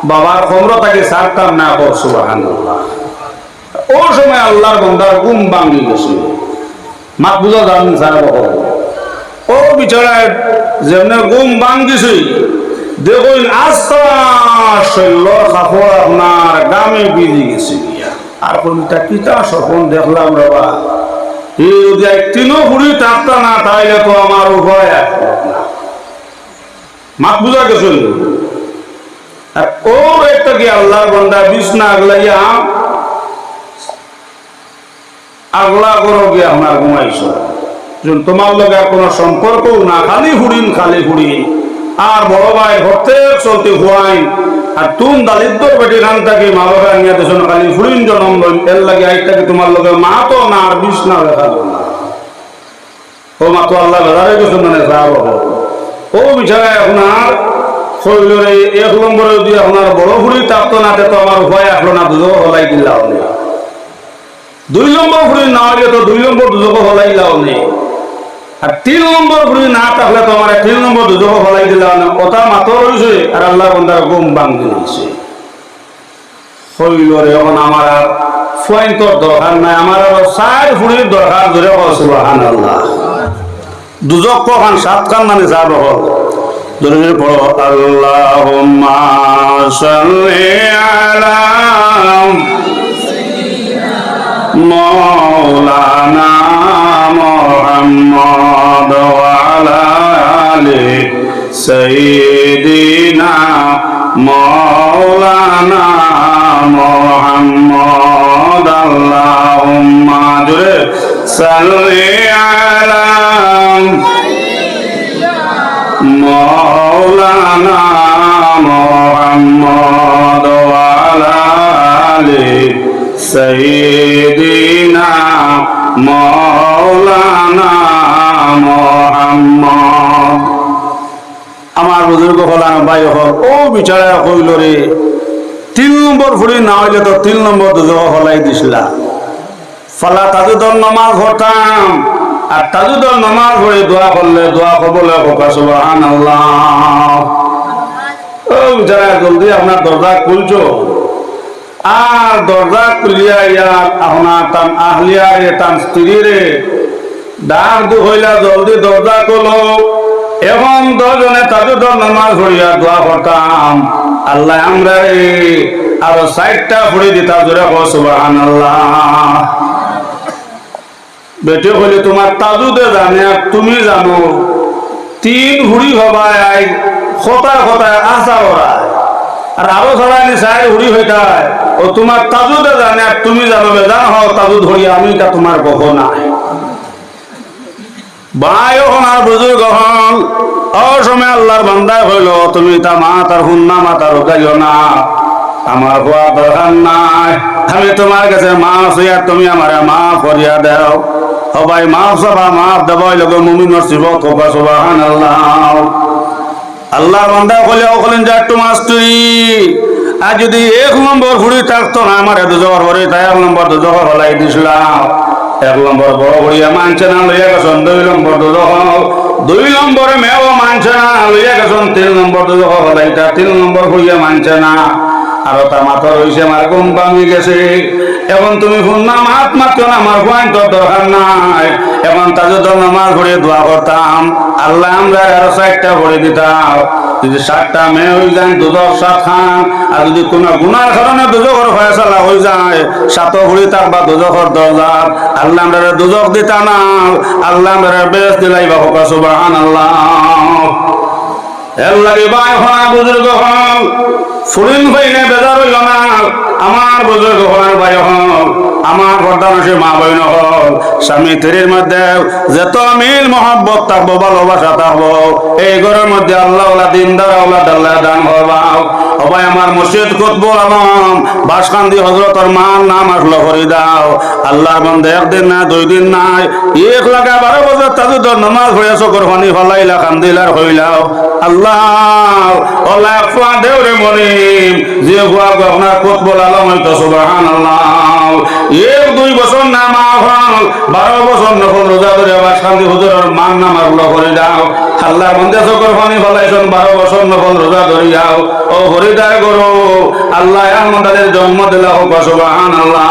Speaker 1: বাবার খবরটাকে ছাড়তাম না সুবহানাল্লাহ ও সময় আল্লাহর বান্দার ঘুম ভাঙি গেছে মাত বুঝা যান সারা ও বিছানায় যেমন ঘুম ভাঙিছে দেখুন আস্তা শৈল কাপড় আপনার গামে বিধি গেছে আর কোনটা কিতা স্বপ্ন দেখলাম বাবা এই যদি একদিনও ঘুরি থাকতা না তাইলে তো আমার উভয় মাত বুঝা গেছিল আর ও একটা কি আল্লাহর বান্দা বিছনা আগলাইয়া আগলা করো গিয়ে আপনার ঘুমাইছ তোমার লগে কোনো সম্পর্কও না খালি হুড়িন আর বড় ভাই প্রত্যেক চলতে হুয়াইন আর তুম দালিদ্র বেটি খান থাকি মা বাবা নিয়ে দেশন খালি হুড়িন জন্ম এর লাগে আইটাকে তোমার লগে মা তো না আর বিষ না দেখা না ও মা তো আল্লাহ বেজারে গেছেন মানে যাব ও বিছানায় আপনার শৈলরে 1 নম্বরে যদি আপনার বড় হুড়ি থাকতো না তো আমার উপায় আসলো না দুজো হলাই দিলাম 2 নম্বর ফুড়ি না হলে তো 2 নম্বর দুজোকে হলাই দিলাও নেই আর 3 নম্বর ফুড়ি না থাকলে তো আমার 3 নম্বর দুজোকে হলাই দিলাও না ওটা মাত্র রয়েছে আর আল্লাহ বন্দার ঘুম ভাঙতে দিয়েছে শৈলরে এখন আমার আর ফুয়াইন্তর দরকার নাই আমার আরো 4 ফুড়ির দরকার ধরে সুবহানাল্লাহ দুজক কখন 7 কান মানে যাব হল ধরে পড়ো আল্লাহুম্মা সাল্লি আলা مولانا محمد وعلى آل سيدنا مولانا محمد اللهم صل على مولانا محمد وعلى آل سيدنا مولانا محمد আমার বুজুর্গ হলাম ভাই হল ও বিচারা কইল রে 3 নম্বর ফুড়ি না হইলে তো 3 নম্বর দুজো হলাই দিছিলা ফলা তাজুদর নামাজ হতাম আর তাজুদর নামাজ পড়ে দোয়া করলে দোয়া কবুল হবে সুবহানাল্লাহ ও বিচারা জলদি আপনার দরজা খুলছো আর দরজা খুলিয়া ইয়া আপনার তাম আহলিয়া রে তাম স্ত্রী রে ডাক দু হইলা জলদি দরজা খোলো এখন 10 জনে তাজুদর নামাজ পড়িয়া দোয়া করতাম আল্লাহ আমরা আরো 60টা পড়ে দিতা জোরে সুবহানাল্লাহ বেটে হইলে তোমার তাজুদে জানে আর তুমি জানো 3 হুড়ি হবায় খোতায় খোতায় আসা ওরা আর আরো ছড়ানি 4 হুড়ি হইতায় ও তোমার তাজুদে জানে আর তুমি জানো বেজান হও তাজুদ হইয়া আমি তা তোমার কখনো না ভাই আর বুজুর্গ হল অসময় আল্লাহর বান্দায় হইল তুমি তা মা তার হুন্না মা তার গাইও না আমার হওয়া দরকার নাই আমি তোমার কাছে মাফ হইয়া তুমি আমার মাফ করিয়া দাও সবাই মাফ সবা মাফ দেবাই লোক মুমিনের সিবত হবা সুবহানাল্লাহ আল্লাহর বান্দা কইলে ওকলেন যা তোমার স্ত্রী আর যদি 1 নম্বর ফুড়ি থাকতো না আমার দুজোর হরে তাই 1 নম্বর দুজোর হলাই দিছিলাম 1 নম্বর বড় হইয়া মানছে না লইয়া গেছেন 2 নম্বর দুজোর 2 নম্বরে মেও মানছে না লইয়া গেছেন 3 নম্বর দুজোর হলাইটা 3 নম্বর হইয়া মানছে না আর তা মাথা রইছে আমার ঘুম ভাঙি গেছে এখন তুমি হুন্না মাত মাত্র না আমার পয়েন্ট দরকার নাই এখন তাজুদর নামাজ পড়ে দোয়া করতাম আল্লাহ আমরা আরো 60টা পড়ে দিতাম যদি 7টা মেয়ে হয়ে যায় দুজক 7 খান আর যদি কোনো গুনার কারণে দুজকের ফয়সালা হয়ে যায় 7 ভরি থাকবা দুজকের দরজা আল্লাহ আমরা দুজক দিতা না আল্লাহ আমরা বেশ দিলাইবা হোক সুবহানাল্লাহ এর লাগে ভাই হওয়া বুজুর্গ হল ফুরিন ভাইনে বেজার হইল না আমার বুজুর্গ হওয়ার ভাই হল আমার বর্তমানে মা বইন হল স্বামী স্ত্রীর মধ্যে যত মিল মহব্বত থাকবো ভালোবাসা থাকবো এই ঘরের মধ্যে আল্লাহ দিনদার আল্লাহ দান হবাও সবাই আমার মসজিদ কুতবুল আলম বাসকান্দি হজরতর মার নাম আসলো করে দাও আল্লাহর বন্ধে 1 দিন না 2 দিন নাই 1,12 বছর তাজুদর নামাজ পড়ে চোখের পানি ফলাইলা কান্দিলার হইলাও আল্লাহ আল্লাহ একফা দেওরে মনিম যে হুয়া আপনার কুতবুল আলম হইতো সুবহানাল্লাহ 1-2 বছর না মা হল 12 বছর নফল রোজা ধরে বাসকান্দি হুজুরের মার নাম আসলো করে দাও আল্লাহর বন্ধে চোখের পানি ফলাইছেন 12 বছর নফল রোজা ধরে যাও ও হরিদায় করো আল্লাহ আমাদের জন্ম দিলা হোক সুবহানাল্লাহ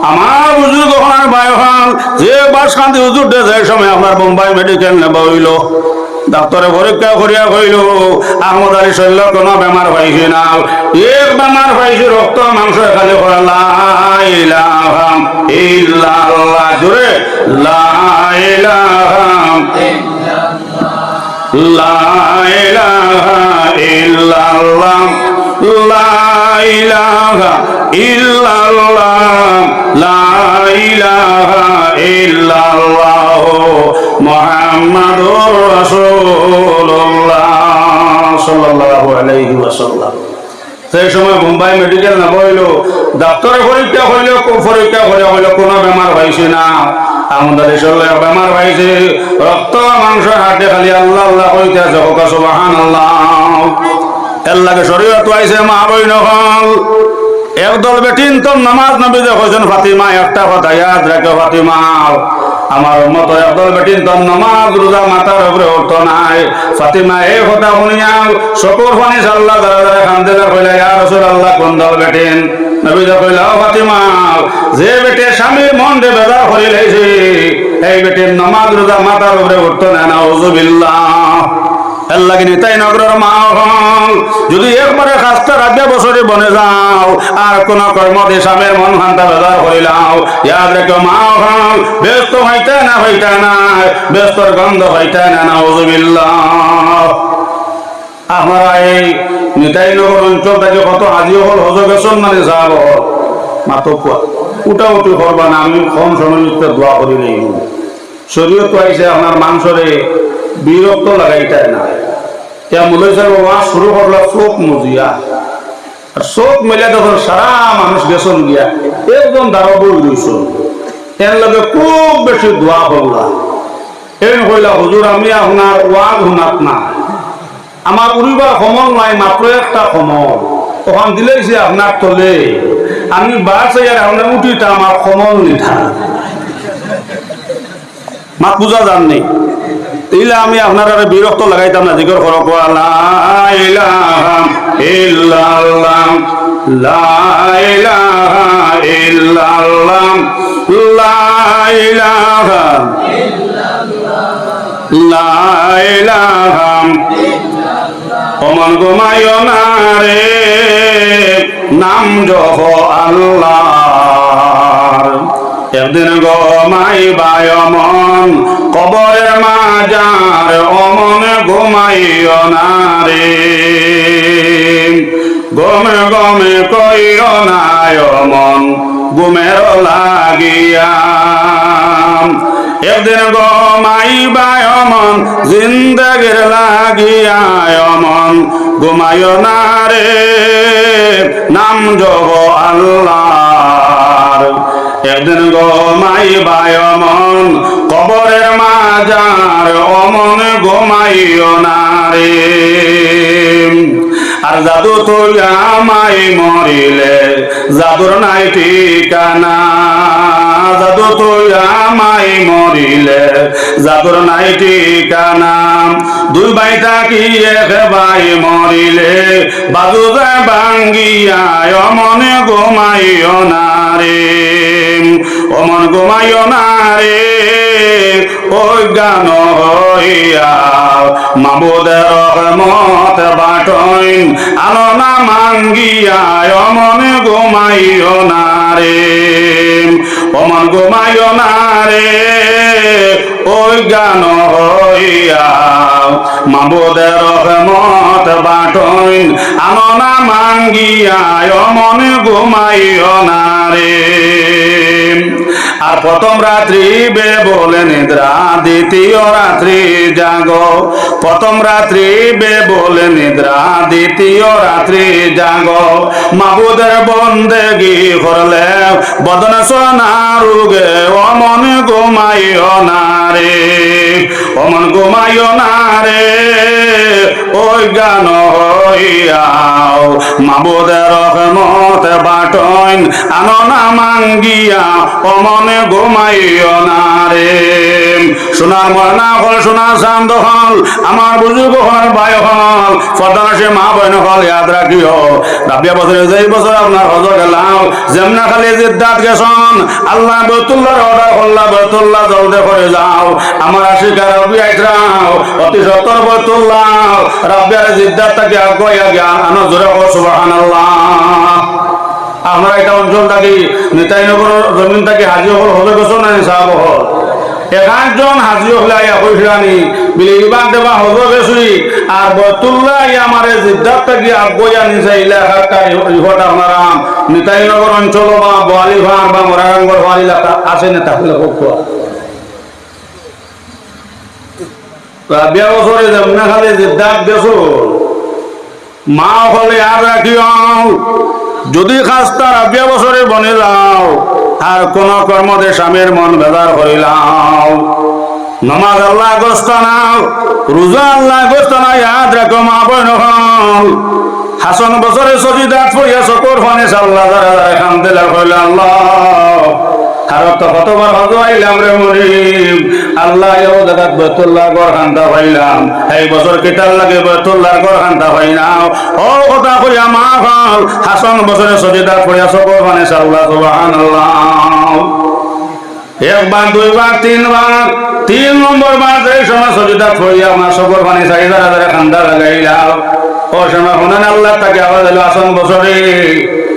Speaker 1: আমার বুজুর্গ হওয়ার ভাই হল যে বাসকান্দি হুজুর যে সময় আমার বোম্বাই মেডিকেল নেব হইল ডাক্তারে পরীক্ষা করিয়া কইল আহমদ আলী শৈল কোনো বেমার পাইছি না বেমার পাইছি রক্ত মাংস খালি লা ইলাহা ইল্লাল্লাহ জোরে লা ইলাহা লা ইলাহা ইল্লাল্লাহ লা ইলাহা ইল্লাল্লাহ লা ইলাহা ইল্লাল্লাহ মুহাম্মাদুর রাসূলুল্লাহ সাল্লাল্লাহু আলাইহি ওয়াসাল্লাম সেই সময় মুম্বাই মেডিকেল না হইলো ডাক্তার পরীক্ষা হইলো কোনো বেমার হইছে না আমাদের শরীরে বেমার হইছে রক্ত মাংস হাড়ে খালি আল্লাহ আল্লাহ কইতেছে সুবহানাল্লাহ এর লাগে শরীয়ত আইছে মা বইন হল একদল বেটিন তো নামাজ নবী কইছেন ফাতিমা একটা কথা ইয়াদ রাখো ফাতিমা আমার উম্মত একদল বেটিন তো নামাজ রোজা মাথার উপরে উঠতো নাই ফাতিমা এই কথা শুনিয়া চকুর পানি আল্লাহ দরবারে কান্দিলা কইলা ইয়া রাসূলুল্লাহ কোন দল বেটিন নবী কইলা ও ফাতিমা যে বেটে স্বামীর মন দে বেজার হই লাইছে এই বেটিন নামাজ রোজা মাথার উপরে উঠতো না নাউযুবিল্লাহ এর লাগে নিতাই নগরের মা হল যদি একবারে খাস্তা রাজ্য বছরে বনে যাও আর কোন কর্ম দেশামের মন হান্তা বেজার করিলাও ইয়াদ রেখো মা হল ব্যস্ত হইতে না ব্যস্তর গন্ধ হইতে না নাউজুবিল্লাহ। আমরা এই নিতাইনগর অঞ্চল থেকে কত হাজি হল হজ গেছন মানে যাব মাতো উঠা উঠি করবা না আমি কম সময় দোয়া করি নেই শরীয়ত আইসে আপনার মাংসরে বিরক্ত লাগাইটাই না ইয়া মুলাই সাহেব ওয়াজ শুরু করলো চোখ মুজিয়া আর চোখ মেলে তখন সারা মানুষ গেছন গিয়া একদম দাঁড়া বই রইছ এর লগে খুব বেশি দোয়া করলা এর হইলা হুজুর আমি আপনার ওয়াজ শুনাত না আমার উড়িবার সমল নাই মাত্র একটা সমল ওখান দিলেইছে আপনার তলে আমি বাসে আপনার উঠিটা আমার সমল নিঠা মাত বুঝা যান নেই ইলা আমি আপনার বিরক্ত লাগাইতাম না জিকর করো লা ইলাহা ইল্লাল্লাহ লা ইলাহা ইল্লাল্লাহ লা ইলাহা লা ইলাহা ওমন ঘুমাইও না রে নাম জপ আল্লাহর একদিন ঘুমাইবাই অমন কবরের মাজার অমন ঘুমাইও না রে গমে গমে কইও না অমন ঘুমের লাগিয়া একদিন ঘুমাইবাই অমন জিন্দগির লাগিয়া অমন ঘুমাইও না রে নাম জপ আল্লাহর একদিন ঘুমাইবাই অমন কবরের মাজার অমন ঘুমাইও না রে আর জাদু তুই আমাই মরিলে জাদুর নাই ঠিকানা জাদু তুই আমাই মরিলে জাদুর নাই ঠিকানা দুই ভাই থাকি এক ভাই মরিলে বাজু যায় ভাঙ্গিয়া অমন ঘুমাইও না রে অমন ঘুমাইও না রে ওই গান হইয়া মাবুদের রহমত বাটইন আলোনা মাঙ্গিয়া অমন ঘুমাইও না রে অমন ঘুমাইও না রে ওই গান হইয়া মাবুদের রহমত বাটইন আলোনা মাঙ্গিয়া অমন ঘুমাইও না রে আর প্রথম রাত্রি বে বলে নিদ্রা দ্বিতীয় রাত্রি জাগো প্রথম রাত্রি বে বলে নিদ্রা দ্বিতীয় রাত্রি জাগো মাবুদের বন্দেগি করলে বদন সোনা রুগে অমন ঘুমাইও না রে অমন ঘুমাইও না রে ওই গান হইয়াও মাবুদের রহমত বাটইন আননা মাঙ্গিয়া অমন ঘুমাইও না রে সোনার ময়না হল সোনার চান্দ হল আমার বুজুর্গ হল ভাই হল ফদাসে মা বোন হল ইয়াদ রাখিও রাবিয়া বছরে যেই বছর আপনার হজ গেলাম যেমনা খালি জিদ্দাত গেছন আল্লাহ বাইতুল্লাহর অর্ডার করলা বাইতুল্লাহ জলদে করে যাও আমার আশিকা রবি আইতরাও অতি সত্তর বাইতুল্লাহ রাবিয়ার জিদ্দাত থেকে আগুয়া জ্ঞান আনো জোরে ও সুবহানাল্লাহ। আমরা এটা অঞ্চল থাকি নিতাইনগর জমিন থাকি হাজি হল হজে গেছো না সাহাব হল একজন হাজি হলে কইসিলানি বিলে ইবান দেবা হজ গেছি আর বতুল্লাহ আমারে জিদ্দাত থাকি আগুয়া নিছে ইলাকা ইহটা আমারাম নিতাইনগর অঞ্চল বা বোয়ালি ভাঙ বা মোরাঙ্গর বোয়ালি এলাকা আছে না তাহলে কোয়া রাবিয়া বছরে যেমন খালি জিদ্দাত গেছো মা হলে আর রাখিও যদি খাস্তা রাবিয়া বছরে বনে যাও আর কোন কর্মদে স্বামীর মন বেজার করিলাও নমাজ আল্লাহ গোস্ত নাও রোজা আল্লাহ গোস্ত না ইয়াদ রাখো মা বোন হল হাসন বছরে সজিদাত পড়িয়া চকুর ফানে সাল্লাহ খান দিলা কইলা আল্লাহ আর তো কতবার হজ আইলাম রে মরিম আল্লাহ এও জায়গাত বাইতুল্লাহ গড় খান্তা পাইলাম এই বছর কেটার লাগে বাইতুল্লাহ গড় খান্তা পাইলাম ও কথা কইয়া মা হল হাসন বছরে সজিদাত পড়িয়া চকুর ফানে সাল্লাহ সুবহানাল্লাহ একবার দুইবার তিনবার, 3 নম্বর বার এই সময় সজিদা পড়িয়া আমার সবর পানি চাহিদার হাজারে খান্দা লাগাইলাম। ও সময় হনান আল্লাহ তাকে আওয়াজ দিল, আসন বছরে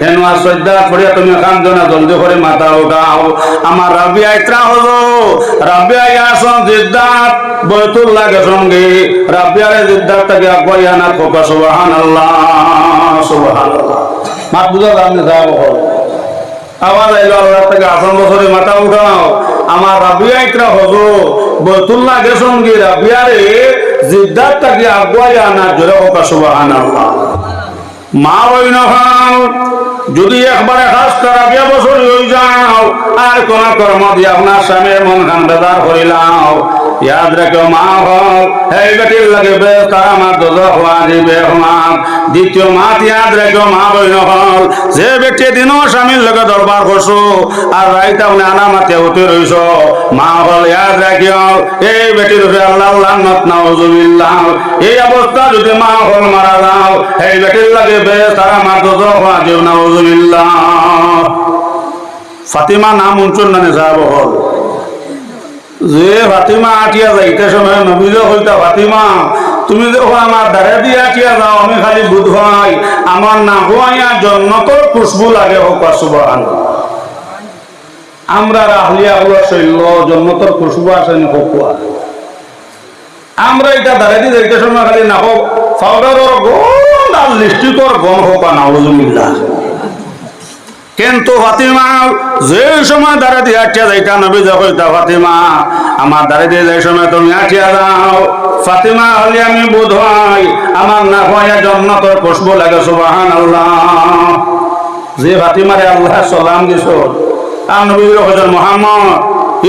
Speaker 1: হেন সজ্জা পড়িয়া তুমি কান্দো না, জলদি করে মাথা উঠাও। আমার রাবিয়া ইত্রা হলো, রাবিয়া আসন জিদ্দাত বৈতুল্লাহ কে সঙ্গে রাবিয়ারে জিদ্দাত তাকে আগুয়াইয়া না খোকা সুবহানাল্লাহ সুবহানাল্লাহ। মাত বুঝা আপনি যাব আওয়াজ আইলো আল্লাহ তাকে আসন বছরে মাথা উঠাও। আমার রাবিয়া ইত্রা হলো বৈতুল্লাহ কে সঙ্গে রাবিয়ারে জিদ্দাত তাকে আগুয়াইয়া না জোরে খোকা সুবহানাল্লাহ। মা ওই নখাও যদি একবারে খাস রাবিয়া বছর হয়ে যাও আর কোন কর্ম দিয়ে আপনার স্বামীর মন খান বেজার করিলাও, ইয়াদ রেখে মা হল এই বেটির লাগে বেশ তার আমার দোজখ হওয়া দিবে হমাম। দ্বিতীয় মাত ইয়াদ রেখে মা বইন হল যে ব্যক্তি দিনও স্বামীর লগে দরবার করছো আর রাইতে আপনি আনা মাতে উঠে রইছ, মা হল ইয়াদ রাখিও এই বেটির উপরে আল্লাহ লানত নাউজুবিল্লাহ। এই অবস্থা যদি মা হল মারা যাও এই বেটির লাগে বেশ তার আমার দোজখ হওয়া দিও নাউজুবিল্লাহ। ফাতিমা নাম উঞ্চন নানে যাব হল যে ফাতিমা আটিয়া যাইতে সময় নবীজ হইতা ফাতিমা তুমি দেখো আমার দ্বারে দিয়ে আটিয়া যাও, আমি খালি বুধ হয় আমার না হইয়া জন্নতর খুশবু লাগে হোক সুবহানাল্লাহ। আমরা আহলিয়া হলো শৈল জন্নতর খুশবু আসেনি হোকুয়া, আমরা এটা দ্বারে দিয়ে যাইতে সময় খালি না হোক পাউডারের গন্ধ আর লিপস্টিকের গন্ধ হোক নাউজুবিল্লাহ। কিন্তু ফাতিমা যে সময় দ্বারা দিয়ে আটিয়া যাইতা নবী যা ফাতিমা আমার দ্বারা দিয়ে যাই সময় তুমি আটিয়া যাও, ফাতিমা হলে আমি বোধ হয় আমার না হইয়া জন্নতর খুশবু লাগে সুবহানাল্লাহ। যে ফাতিমারে আল্লাহ সালাম দিছ আর নবী হযরত মুহাম্মদ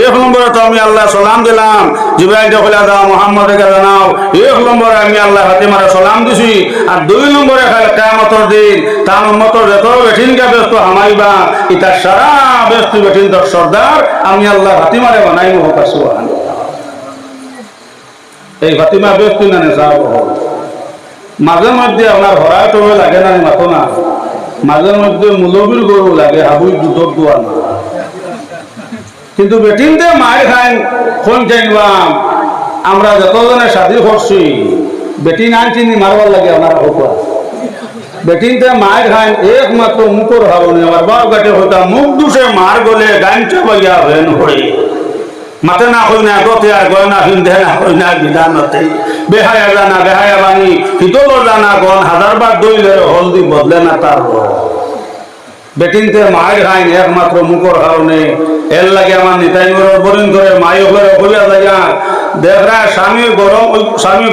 Speaker 1: এক নম্বরে তো আমি আল্লাহ সালাম দিলাম, জিবরাইল যখন দাও মুহাম্মদকে জানাও এক নম্বরে আমি আল্লাহ ফাতিমারে সালাম দিছি। আর 2 নম্বরে কিয়ামতের দিন তার উম্মতের যত বেঠিনকে ব্যস্ত হামাইবা এটা সারা ব্যস্ত বেঠিন দর সর্দার আমি আল্লাহ ফাতিমারে বানাইমু হোক সুবহানাল্লাহ। এই ফাতিমা ব্যস্ত না যাব মাঝে মধ্যে আপনার হরায় টবে লাগে না মাথো না, মাঝে মধ্যে মুলবির গরু লাগে হাবুই দুধর দোয়া না, কিন্তু বেটিনতে মায়ের খাই কোন চাইবাম আমরা যতজনে সাথী করছি বেটিন আনছিনি মারবার লাগে আমার হোকা বেটিনতে মায়ের খাই একমাত্র মুখর হাবনি আমার বাপ গাটে হইতা মুখ দুষে মার গলে গাইনটা বাইয়া হেন হই মাতে না হই না গতে আর গয়না হিন্দে না হই না বিধানতে বেহায়া জানা বেহায়া বাণী হিতল জানা গন 1000 বার দইলে হলদি বদলে না তার বেটিনতে মায়ের খাই একমাত্র মুখর কারণে এর লাগে আমার নিতাই বরিন ধরে মাই ঘরে হইয়া যাইয়া দেখরা স্বামী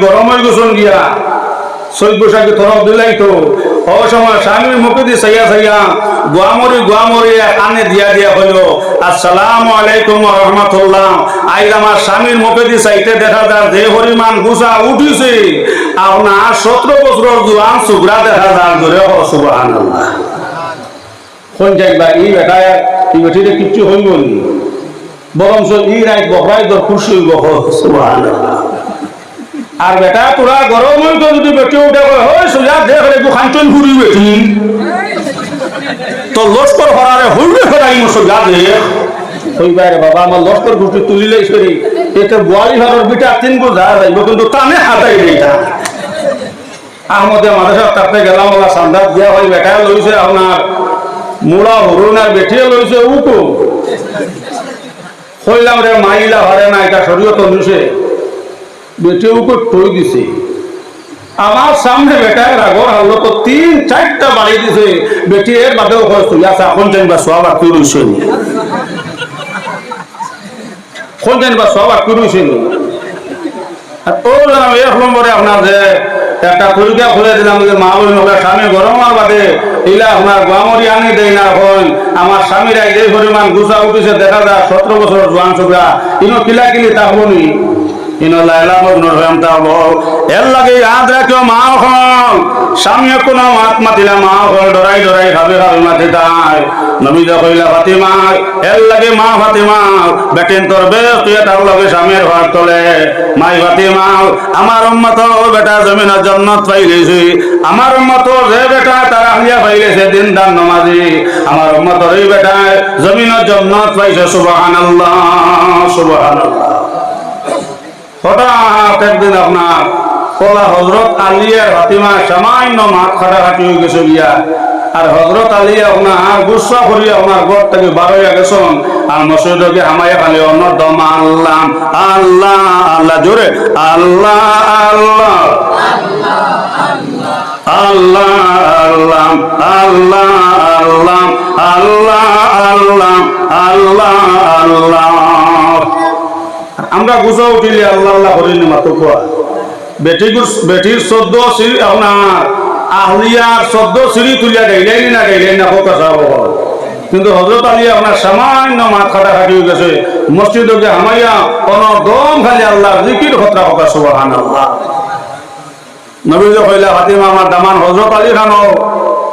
Speaker 1: গরম হয়ে গেছেন গিয়া সৈব বৈশাখী তরফ দিলাই তো অসময় স্বামীর মুখে দিয়ে চাইয়া গোয়ামরি কানে দিয়া হইল আসসালামু আলাইকুম ওয়া রাহমাতুল্লাহ। আজ আমার স্বামীর মুখে দিয়ে চাইতে দেখা যায় যে পরিমাণ গুছা উঠিছে আপনার 17 বছরের জোয়ান সুগরা দেখা যায় ধরে সুবহানাল্লাহ। কোন যাইবা ই বেটা ই বেটিতে কিচ্ছু হইব নি বরং ই রাত বকরাই দর খুশি হইব সুবহানাল্লাহ। আর বেটা তোরা গরম হইতো যদি বেটি উঠে হয় সোজা দেখ রে খানচন ঘুরি বেটি তো লস্কর হরারে হইলে ফেরাই সোজা দেখ হইবা রে বাবা আমার লস্কর ঘুরতে তুলিলেই সরি এতে বোয়ালি ঘরের বিটা 3 গো যা যাইব কিন্তু টানে হাতাই দেইটা আহমদে মাদ্রাসা তাতে গেলাম ওলা সান্দাত দিয়া হয় বেটা লইছে আপনার মুড়া হরুনার বেঠিয়ে লইছে উকো কইলাম রে মাইলা হরে না এটা শরীয়ত অনুসারে বেটে উকো টই দিছে আমার সামনে বেটায় রাগর হলো তো 3-4টা বাড়ি দিছে বেটি এর বাদেও কয় তুই আসা কোন জানবা সব আর তুই রইছ নি কোন জানবা সব আর তুই রইছ নি আর ও জানা এক নম্বরে আপনার যে একটা পরীক্ষা খুলে দিলাম যে মা বই নগা স্বামী গরম আর বাদে ইলা আপনার গোয়ামরি আনি দেয় না হল আমার স্বামীরা যে পরিমাণ গুছা উঠেছে দেখা যায় 17 বছর জোয়ান ছোকরা ইনো কিলাকিলি থাকবো নি ইনো লাইলা মজনুর হইম তাবো এর লাগে ইয়াদ রাখিও মা হল সামনে কোনো মাত মাতিলা মা হল ডরাই ডরাই ভাবে ভাবে মাতি তাই নবী যা কইলা ফাতিমা এর লাগে মা ফাতিমা বেটিন তোর বে তুই তার লগে স্বামীর ঘর তোলে মাই ফাতিমা আমার উম্মত বেটা জমিনের জান্নাত পাই গেছি আমার উম্মত যে বেটা তার আহলিয়া পাই গেছে দিনদার নামাজি আমার উম্মত এই বেটা জমিনের জান্নাত পাইছে সুবহানাল্লাহ সুবহানাল্লাহ হঠাৎ একদিন আপনার কলা হজরত আলী আর ফাতিমা সামান্য মাঠ খাটাখাটি হয়ে গেছে গিয়া আর হজরত আলী আপনার গুসা করি আপনার ঘর থেকে বারোয়া গেছেন আর মসজিদকে হামাইয়া খালি অন্য দম আল্লাহ আল্লাহ আল্লাহ জোরে আল্লাহ আল্লাহ আল্লাহ আল্লাহ আল্লাহ আল্লাহ আল্লাহ আল্লাহ আল্লাহ আল্লাহ আমরা গুছা উঠিলে আল্লাহ আল্লাহ করিনি মাত্র কোয়া বেটির 14 সিঁড়ি আপনার আহলিয়ার 14 সিঁড়ি তুলিয়া গাইলেন না কোকা সাহেব কিন্তু হযরত আলী আপনার সামান্য মাঠ খাটাখাটি হয়ে গেছে মসজিদকে হামাইয়া কোন দম খালি আল্লাহর জিকির খতরা কোকা সুবহানাল্লাহ নবী যে কইলা ফাতিমা আমার দামান হযরত আলী খানো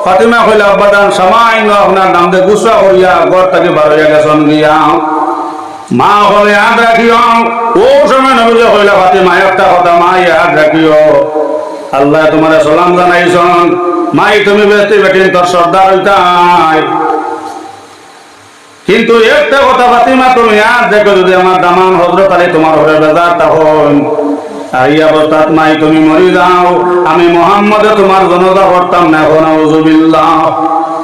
Speaker 1: ফাতিমা কইলা আব্বাদান সামান্য আপনার নাম দে গুসা করিয়া ঘর থেকে বার হইয়া গেছেন গিয়া মা হলে ইয়াদ রাখিও ও সময় নবী যে কইলা ফাতিমা একটা কথা মা ইয়াদ রাখিও আল্লাহ তোমার সালাম জানাইছেন মাই তুমি বেতে বেটিন তোর সর্দার হইতাই কিন্তু একটা কথা ফাতিমা তুমি ইয়াদ দেখো যদি আমার দামান হযরত আলী তোমার ঘরে বেজার তখন এই অবস্থাত মাই তুমি মরি যাও আমি মুহাম্মদে তোমার জনতা করতাম না এখন আউযুবিল্লাহ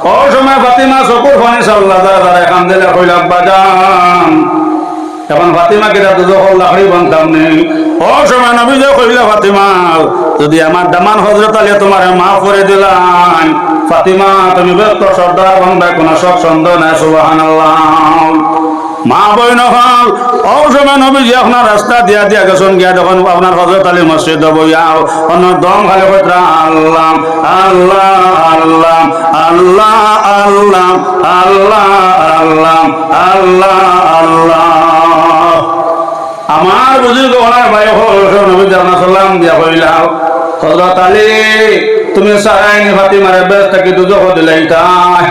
Speaker 1: ও সময় ফাতিমা চকুর পানি সাল্লাহ দাঁড়া এখান দিলে কইলা আব্বা যান এখন ফাতিমা কেটা দুজখল লাকড়ি বানতাম নেই ও সময় নবী যে কইলা ফাতিমা যদি আমার দামান হযরত আলী তোমার মাফ করে দিলাম ফাতিমা তুমি ব্যস্ত সর্দার বানবা কোনো সব সন্দেহ নাই সুবহানাল্লাহ মা বইন হল ও সময় নবী যে আপনার রাস্তা দিয়া গেছেন গিয়া যখন আপনার হযরত আলী মসজিদ বইয়াও অন্য দম খালি কইরা আল্লাহ আল্লাহ আল্লাহ আল্লাহ আল্লাহ আল্লাহ আল্লাহ আল্লাহ আল্লাহ আমার বুঝি গোলার ভাই হল নবী সাল্লাম দিয়া কইলাও হযরত আলী তুমি সারাইনি ফাতিমারে বেশ থাকি দুজখ দিলাই তাই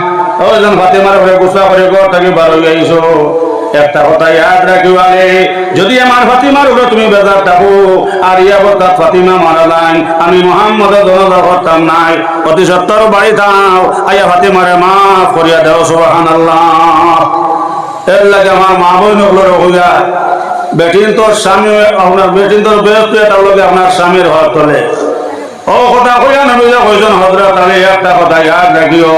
Speaker 1: ওজন ফাতিমার ঘরে গুসা করে ঘর থেকে বার হয়ে আইছো একটা কথা ইয়াদ রাখিও আলী যদি আমার ফাতিমার উপরে তুমি বেজার থাকো আর ইয়া বলতা ফাতিমা মারা যান আমি মুহাম্মদের জনতা করতাম নাই অতি সত্তর বাড়ি থাও আইয়া ফাতিমারে মাফ করিয়া দাও সুবহানাল্লাহ এর লাগে আমার মা বোন গুলোর হইয়া বেটিন তোর স্বামী আপনার বেটিন তোর ব্যস্ত তার লগে আপনার স্বামীর ঘর তোলে ও কথা কইয়া নবী কইছেন হযরত আলী একটা কথা ইয়াদ রাখিও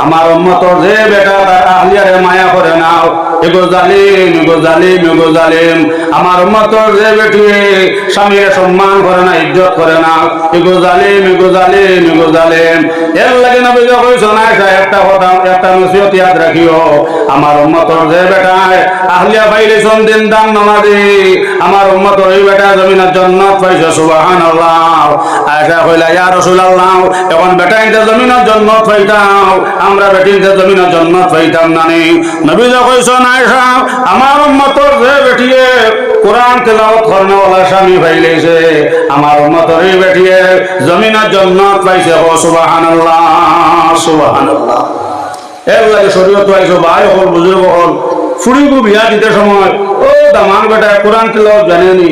Speaker 1: আমার উম্মতর যে বেটা তার আহলিয়ারে মায়া করে নাও এগো জালিম আমার উম্মতর যে বেটি স্বামীর সম্মান করে না ইজ্জত করে না এগো জালিম এর লাগে নবী কইছেন আয়েশা একটা কথা একটা নসিহত ইয়াদ রাখিও আমার উম্মতর যে বেটা আহলিয়া পাইলেছেন দিনদার নামাজি আমার উম্মতর এই বেটা জমিনের জান্নাত পাইছে সুবহানাল্লাহ আয়েশা কইলা ইয়া রাসূলুল্লাহ এখন বেটা ইনতে জমিনের জান্নাত পাইতাও আমরা বেটিনতে জমিনের জান্নাত পাইতাম না নি নবী কইছেন আয়েশা আমার উম্মতর যে বেটিয়ে কোরআন তেলাওয়াত করনেওয়ালা স্বামী পাইলেছে আমার উম্মতর এই বেটিয়ে জমিনের জান্নাত পাইছে সুবহানাল্লাহ সুবহানাল্লাহ এর লাগে শরীয়ত পাইছো ভাই হল বুজুর্গ হল ফুড়িগু বিয়া দিতে সময় ও দামান বেটা কোরআন তেলাওয়াত জানেনি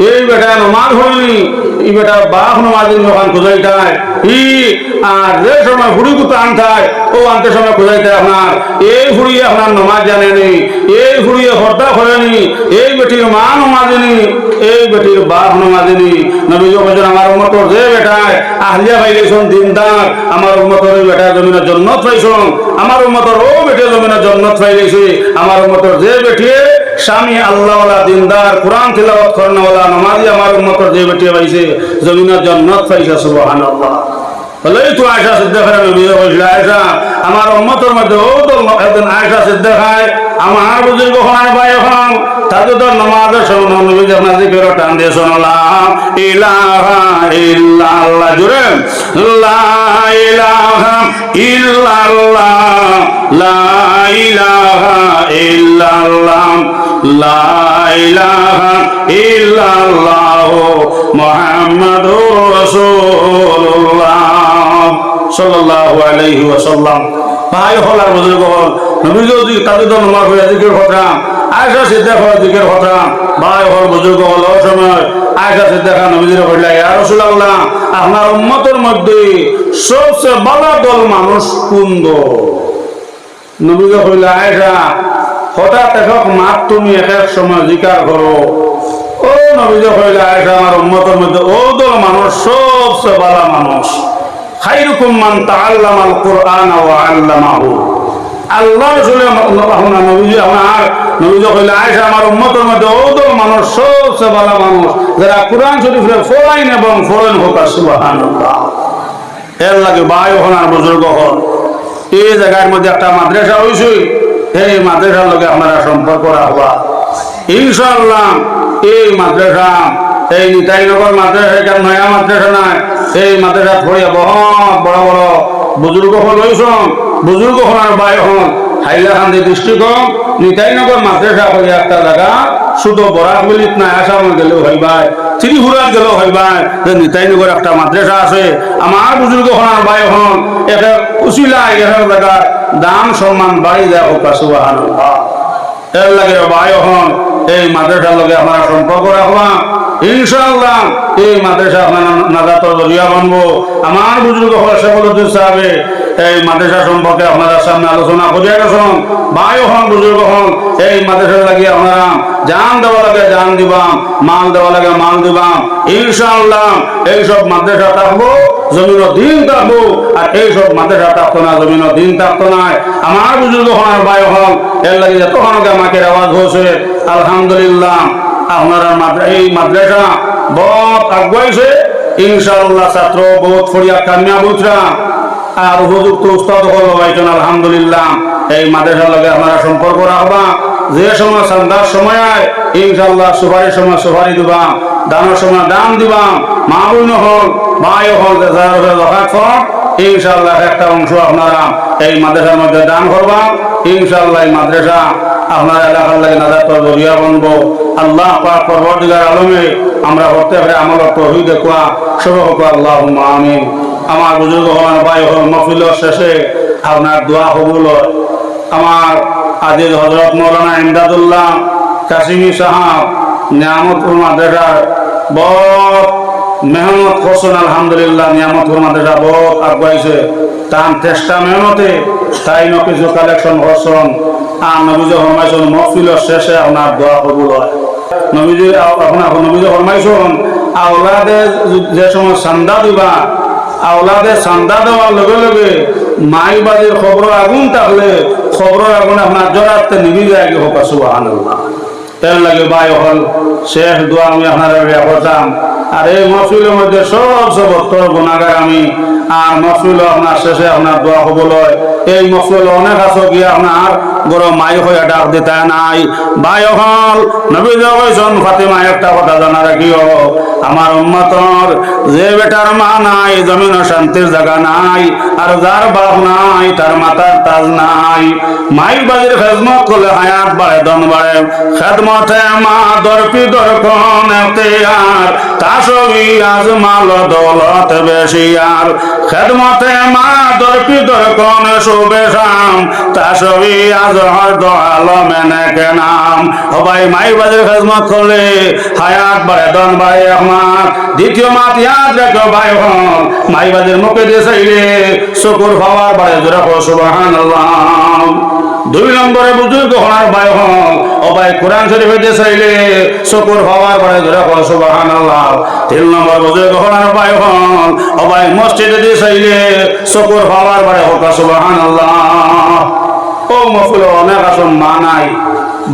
Speaker 1: এই বেটা নমাজ হইনি এই বেটা বাপ নমাজিন যখন খুঁজাইতায় আর যে সময় ফুড়িগু তো আনতায় ও আনতে সময় খুঁজাইতায় আপনার এই ফুড়িয়ে আপনার নমাজ জানেনি এই ফুড়িয়ে হর্দা করেনি এই বেটির মা নমাজিনি এই বেটির বাপ নমাজিনি নবী কইছেন আমার উম্মতর যে বেটায় আহলিয়া পাইলেছেন দিনদার আমার উম্মতর এই বেটা জমিনের জান্নাত পাইছেন আমার উম্মতর ও বেটা জমিনের জান্নাত পাইলেছে আমার উম্মতর যে বেটিয়ে স্বামী আল্লাহওয়ালা দিনদার কোরআন তিলাওয়াত করনেওয়ালা নামাজি আমার উম্মতর যে বেটি পাইছে জমিনের জান্নাত পাইছে সুবহানাল্লাহ বলেই তো আয়েশা সিদ্দিকার নবী কইলা আয়েশা আমার উম্মতর মধ্যে ও তো একদিন আয়েশা সিদ্দিকায় আমার বুজুর্গ হন ভাই হন তাদের নামাজের সময় নবী যখন জিকির টান দিয়ে শুনলাম ইলাহা ইল্লাল্লাহ জুরে লা ইলাহা ইল্লাল্লাহ লা ইলাহা ইল্লাল্লাহ লা ইলাহা ইল্লাল্লাহ মুহাম্মাদুর রাসূলুল্লাহ সাল্লাল্লাহু আলাইহি ওয়াসাল্লাম। ভাই হলার বুজুর্গ হল নবী যদি তাদের তো নমাজ হয়ে জিকির কথা আয়েশা সিদ্দিকা হল জিকির কথা ভাই হল বুজুর্গ হল ওই সময় আয়েশা সিদ্দিকা নবীজির কইলা ইয়া রাসূলুল্লাহ আপনার উম্মতের মধ্যে সবচেয়ে ভালো দল মানুষ কোন দল? নবীজি কইলা আয়েশা হঠাৎ এক মাত তুমি এক সময় জিকির করো। ও নবীজি কইলা আয়েশা আমার উম্মতের মধ্যে ও দল মানুষ সবচেয়ে ভালো মানুষ খায়রুকুম মান তাআল্লামাল কুরআন ওয়া আল্লামাহু। আল্লাহ রাসূলের নবীজি নবীজি কইলা আয়েশা আমার উম্মতের মধ্যে ও দল মানুষ সবচেয়ে ভালো মানুষ যারা কুরআন শরীফের পড়াইন এবং পড়েন হোক সুবহানাল্লাহ। এর লাগে ভাই হনার বুজুর্গ হল এই জায়গার মধ্যে একটা মাদ্রাসা হইছে এই মাদ্রাসার লগে আপনারা সম্পর্ক রাখবা ইনশাআল্লাহ। এই মাদ্রাসা এই নিতাইনগর মাদ্রাসা এটা নয়া মাদ্রাসা নাই এই মাদ্রাসা পড়িয়া বহুত বড় বড় বুজুর্গ হল হইছন বুজুর্গ হনার ভাই হন হাইলাকান্দি ডিস্ট্রিক্ট নিতাইনগর মাদ্রাসা হইয়া একটা জায়গা শুধু বরাকবিলিত নাই আসাম গেলেও হইবাই ত্রিপুরাত গেলেও হইবাই যে নিতাইনগর একটা মাদ্রাসা আছে আমার বুজুর্গ হনার ভাই হন একটা উচিলা এখানে জায়গার দাম সম্মান বাড়ি দেয় হোক সুবহানাল্লাহ। এর লাগে ভাই হন এই মাদ্রাসার লগে আপনারা সম্পর্ক রাখবা ইনশাআল্লাহ। এই মাদ্রাসা আপনার নাজাতের জরিয়া বানবো। আমার বুজুর্গ হল শেখুদ্দিন সাহেবে এই মাদ্রাসা সম্পর্কে আপনারা সামনে আলোচনা করিয়া গেছেন। ভাই হন বুজুর্গ হন এই মাদ্রাসা লাগিয়ে আপনারা জান দেওয়া লাগে জান দিবাম মাল দেওয়া লাগে মাল দিবাম ইনশাআল্লাহ। এইসব মাদ্রাসা থাকবো জমিন দিন থাকবো আর এইসব মাদ্রাসা থাকতো না জমিন দিন থাকতো না। আমার বুজুর্গ হন ভাই হন এর লাগে যতক্ষণকে আমাকে আওয়াজ হয়েছে আলহামদুলিল্লাহ আপনারা এই মাদ্রাসা বহুত আগুয়াইছে ইনশাআল্লাহ। ছাত্র বহুত ফরিয়া কামিয়া বুঝরা আর উপযুক্ত উস্তাদ হল ভাইজন আলহামদুলিল্লাহ। এই মাদ্রাসার লগে আপনারা সম্পর্ক রাখবা যে সময় সন্ধ্যার সময় ইনশাআল্লাহ সুপারির সময় সুপারি দিবাম দানের সময় দান দিবাম মা বোন হল ভাই হল ইনশাআল্লাহ একটা অংশ আপনারা এই মাদ্রাসার মধ্যে দান করবা ইনশাআল্লাহ। এই মাদ্রাসা আপনার এলাকার লাগে নাজাতের জরিয়া বানবো। আল্লাহ পাক পরবর্তীকার আলমে আমরা প্রত্যেকের আমল তৌহিদ দেখুয়া শুভ হোক আল্লাহুম্মা আমিন। আমার বুজুর্গ হন ভাই হল মহফিলের শেষে আপনার দোয়া কবুল হয়। আমার আজিজ হযরত মাওলানা ইমদাদুল্লাহ কাসিমি সাহেব নিয়ামতপুর মাদ্রাসার বহুত মেহনত করছেন আলহামদুলিল্লাহ। নিয়ামতপুর মাদ্রাসা বহুত আগুয়াইছে তার চেষ্টা মেহনতে তাই কিছু কালেকশন করছেন আর নবীজি ফরমাইছেন মহফিলের শেষে আপনার দোয়া কবুল হয়। নবীজি আপনার নবীজি ফরমাইছেন আওলাদে যে সময় চান্দা দিবা আওলাদে চান্দা দেওয়ার লগে লগে মাই বাড়ির খবর আগুন থাকলে খবরের আগুন আপনার জড়াতে নিবি যায় কি হোক সুবহানাল্লাহ। এর লাগে ভাই হল শেষ দোয়া আমি আপনারা করতাম। আর এই মহফিলের মধ্যে সবচেয়ে বড় গুনাহগার আমি আর মহফিল আপনার শেষে আপনার দোয়া কবুল হয়। এই মহফিল অনেক আছে গিয়ে আপনার বড় মাই হয়ে ডাক দিতে নাই ভাই হল নবী কইছেন ফাতিমা একটা কথা জানা রাখিও আমার উম্মতর যে বেটার মা নাই জমিন শান্তির জায়গা নাই আর যার বাপ নাই তার মাথার তাজ নাই। মাই বাজির খেদমত করলে হায়াত বাড়ে দন বাড়ে খেদমতে মা দরপি দরকন এখতিয়ার তাসবি আজ মাল দৌলত বেশি আর খেদমতে মা দরপি দরকন শুবে শাম তাসবি আজ হর আলমে নেকে নাম। ও ভাই মাই বাজির খেদমত করলে হায়াত বাড়ে দন বাড়ে আমার দ্বিতীয় মাত ইয়াদ রেখো ভাই হন মাই বাজির মুখে দিয়ে চাইলে শুকুর পাওয়ার বাড়ে জোরে সুবহানাল্লাহ। দুই নম্বরে বুজুর্গ হওয়ার ভাই হন ও ভাই কোরআন শরীফ হইতে চাইলে শুকুর পাওয়ার বাড়ে জোরে সুবহানাল্লাহ। তিন নম্বর বুজুর্গ হওয়ার ভাই হন ও ভাই মসজিদে দিয়ে চাইলে শুকুর পাওয়ার বাড়ে হোক সুবহানাল্লাহ। ও মফুল অনেক আসন মা নাই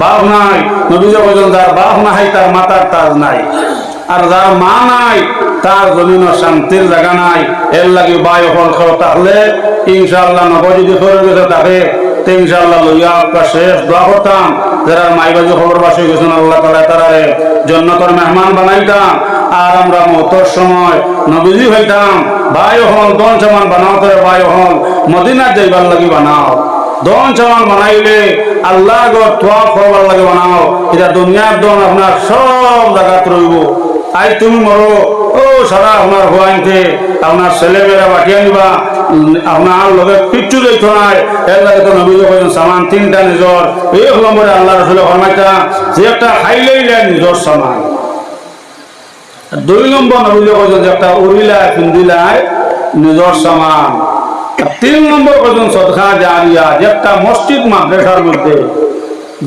Speaker 1: বাপ নাই নবীজি বলেন যার বাপ নাই তার মাথার তাজ নাই আর যার মা নাই তার জমিন শান্তির জায়গা নাই। এর লাগে ভাই হল তাহলে ইনশাআল্লাহ নবী যদি করে গেছে তাকে ইনশাআল্লাহ লইয়া আপনার শেষ দোয়া করতাম যারা মাইবাজি খবরবাসী গেছেন আল্লাহ তাআলা তারারে জান্নাতের মেহমান বানাইতাম আর আমরা মওতের সময় নবীজি হইতাম। ভাই হল দন সমান বানাও করে ভাই হল মদিনার যাইবার লাগি বানাও দন চামান বানাইলে আল্লাহ গর তোয়া করবার লাগে বানাও, এটা দুনিয়ার দন আপনার সব জায়গাত রইব। আজ তুমি মরো, ও সারা আপনার হওয়াইতে আপনার ছেলেমেয়েরা বাটিয়ে নিবা, আপনার লগে কিচ্ছু দেখতো নাই। এর লাগে তো নবী কইছেন সামান তিনটা নিজর। এক নম্বরে আল্লাহ রাসূল ফরমাইতা যে একটা খাইলেই নেয় নিজর সামান। দুই নম্বর নবী কইছেন যে একটা উড়িলায় পিন্দিলায় নিজর সামান। তিন নম্বর কইছেন সদকা জারিয়া, যে একটা মসজিদ মাদ্রাসার মধ্যে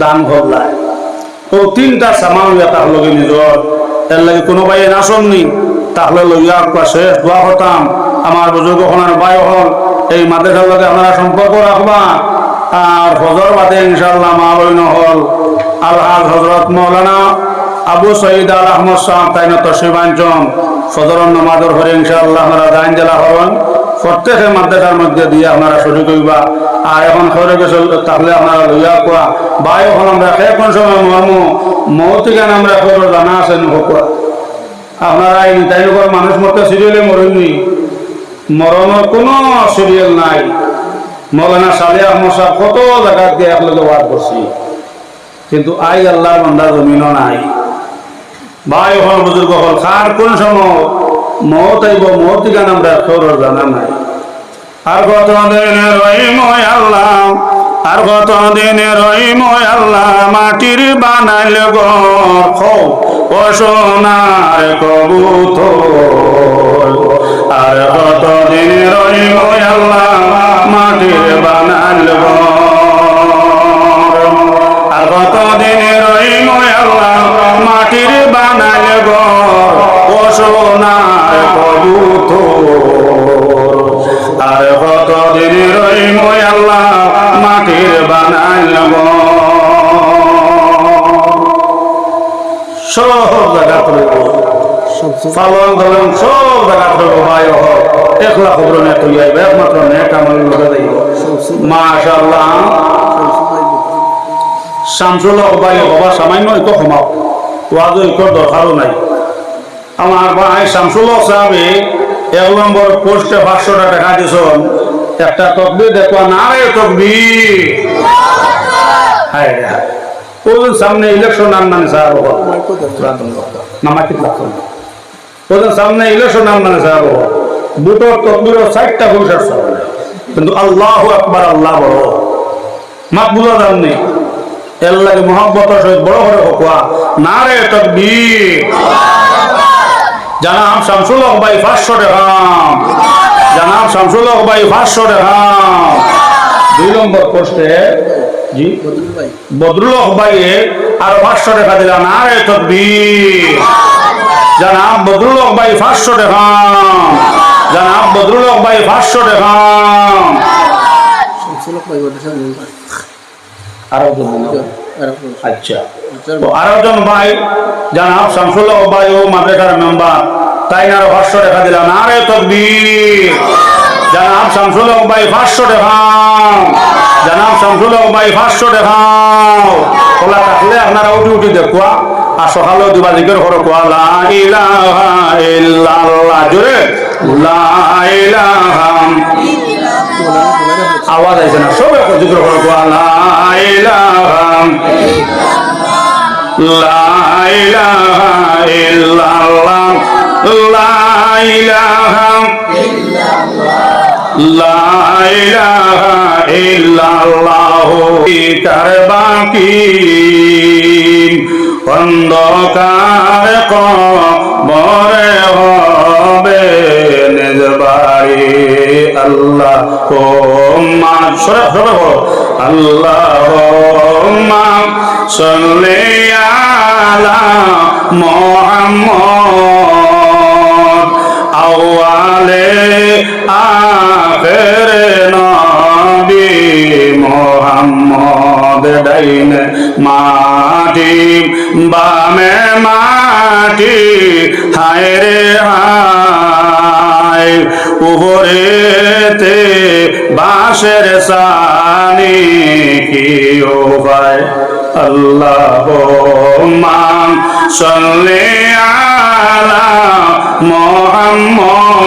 Speaker 1: দান করলায়। ও তিনটা সামান একটা হলো নিজর। এর লাগে কোনো ভাই নাসননি তাহলে লইয়া শেষ দোয়া হতাম আমার বুজুর্গ হলার ভাই হল এই মাদ্রাসার লগে আপনারা সম্পর্ক রাখবা। আর ফজর বাদে ইনশাআল্লাহ মা বইন হল আলহাজ হজরত মৌলানা আবু সঈদ আল আহমদ সাহেব তাইনা তশরিফাঞ্চন ফজরের নামাজের পরে ইনশাআল্লাহ আপনারা দাইন জেলা হবেন। প্রত্যেকের মাদ্রাসার মধ্যে দিয়ে আপনারা শুরু করবা। আর এখন খবরে গেছে তাহলে আপনারা লইয়া কোয়া ভাই এখন আমরা এখন সময় মর্ম মৌতিকান আমরা খবর জানা আছে নোকোয়া। আপনারা এই তাইনগর মানুষ মতো সিরিয়ালে মরেননি, মরণের কোনো সিরিয়াল নাই। মৌলানা সালেহ আহমদ সাহেব কত জায়গা দিয়ে একলগে ওয়াজ করছি, কিন্তু আই আল্লাহর বান্দা জমিনও নাই। ভাই হল বুজুর্গ হল কার কোন সময় মত আইব মৌতিকান আমরা খবর জানা নাই। আর কত দিনে রহিম আল্লাহ, আর কত দিনে রহিম আল্লাহ মাটির বানাইল ঘর ও সোনার কবুতর। আর কত দিনে রহিম আল্লাহ মাটির বানাইল ঘর। আর কত দিনে রহিম আল্লাহ মাটির বানাইল ঘর ও সোনার কবুতর। আর কত দিন রহিম আল্লাহ মাটির বানাইল সব জায়গা পালন ধরন সব জায়গা ভাই একলা খবর নিয়ে তুই আইবে একমাত্র নেট আমার লোকে যাইব। মাশাআল্লাহ শামসুল হক ভাই বাবা সামান্য একটু ক্ষমাও ওয়াজ একটু দরকারও নাই। আমার ভাই শামসুল হক সাহেব 1 নম্বর পোস্টে 500 টাকা দিয়েছেন। একটা তকবীর দেখো না রে তকবীর। হায় রে হায়, ওই সামনে ইলেকশন আনমানে সাহেব মামা কি লাগছে ওই সামনে ইলেকশন আনমানে সাহেব বুটোর তকবীর 60টা ঘুষার সামনে, কিন্তু আল্লাহু আকবার আল্লাহ বড় মাকবুলা জাননি। এর লাগে মোহাম্মতের সহিত বড় করে হকুয়া না রে তকবীর। জানাব শামসুল হক ভাই 500 টাকা, জানাব শামসুল হক ভাই 500 টাকা। 2 নম্বর পোস্টে জি বদরুল হক ভাই আর 500 টাকা দিলা না রে তকবীর। জানাব বদরুল হক ভাই 500 টাকা, জানাব বদরুল হক ভাই 500 টাকা। আচ্ছা আরেকজন ভাই জানাব শামসুল হক ভাই ও মাদ্রাসার মেম্বার তাই না 500 টাকা দিলাম না রে তকবীর। জানাব শামসুল হক ভাই 500 টাকা, জানাব শামসুল হক ভাই 500 টাকা। ওলা থাকলে আপনারা উঠি উঠি দেখুয়া আর সকালেও দিবা জিকির করো কোয়া লা ইলাহা ইল্লাল্লাহ জোরে লা ইলাহা আওয়াজ আইছে না সবাই জিকির করো কোয়া লা ইলাহা লা ইলাহা ইল্লাল্লাহ লা ইলাহা লা ইলাহা ইল্লাল্লাহ। কার বাকি অন্ধকার কবরে হবে নিজবাড়ি আল্লাহ হুম্মা আল্লাহুম্মা সাল্লি আলা মুহাম্মদ আওয়ালে আখিরে নবী মুহাম্মদ ডাইনে মাটি বামে মাটি হায় রে হায় উপরেতে বাঁশের সানি কি উপায় আল্লাহুম্মা সাল্লি আলা মুহাম্মদ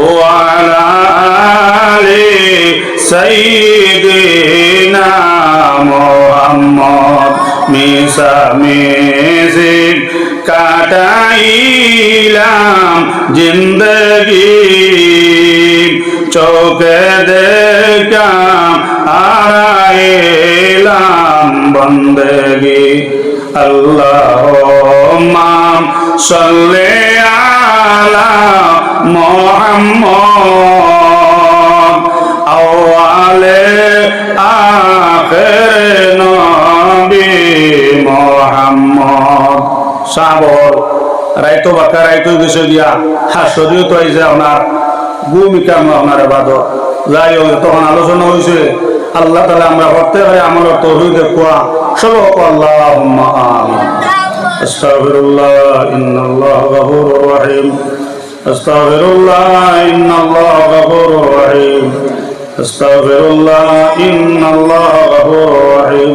Speaker 1: ওয়া আলা আলি সাইয়্যিদিনা মুহাম্মদ মিশামিশি কাটাইলাম জিন্দগি চোখে দেখাম আড়াইলাম বন্দেগি আল্লাহুম্মা সাল্লি আলা মুহাম্মদ আওয়ালে আখিরে নবী মুহাম্মদ সাবর রাইতো বাকা রাইতো গেছে গিয়া হাসরিও তো আইছে আপনার ভূমিকা আপনার ইবাদত যাই হোক তখন আলোচনা হয়েছে আল্লাহ তাআলা আমরা করতে পারি আমলের তৌফিক দেওয়া সব আল্লাহুম্মা আমিন আস্তাগফিরুল্লাহ ইন্নাল্লাহা গফুরুর রহিম আস্তাগফিরুল্লাহ ইন্নাল্লাহা গফুরুর রহিম আস্তাগফিরুল্লাহ ইন্নাল্লাহা গফুরুর রহিম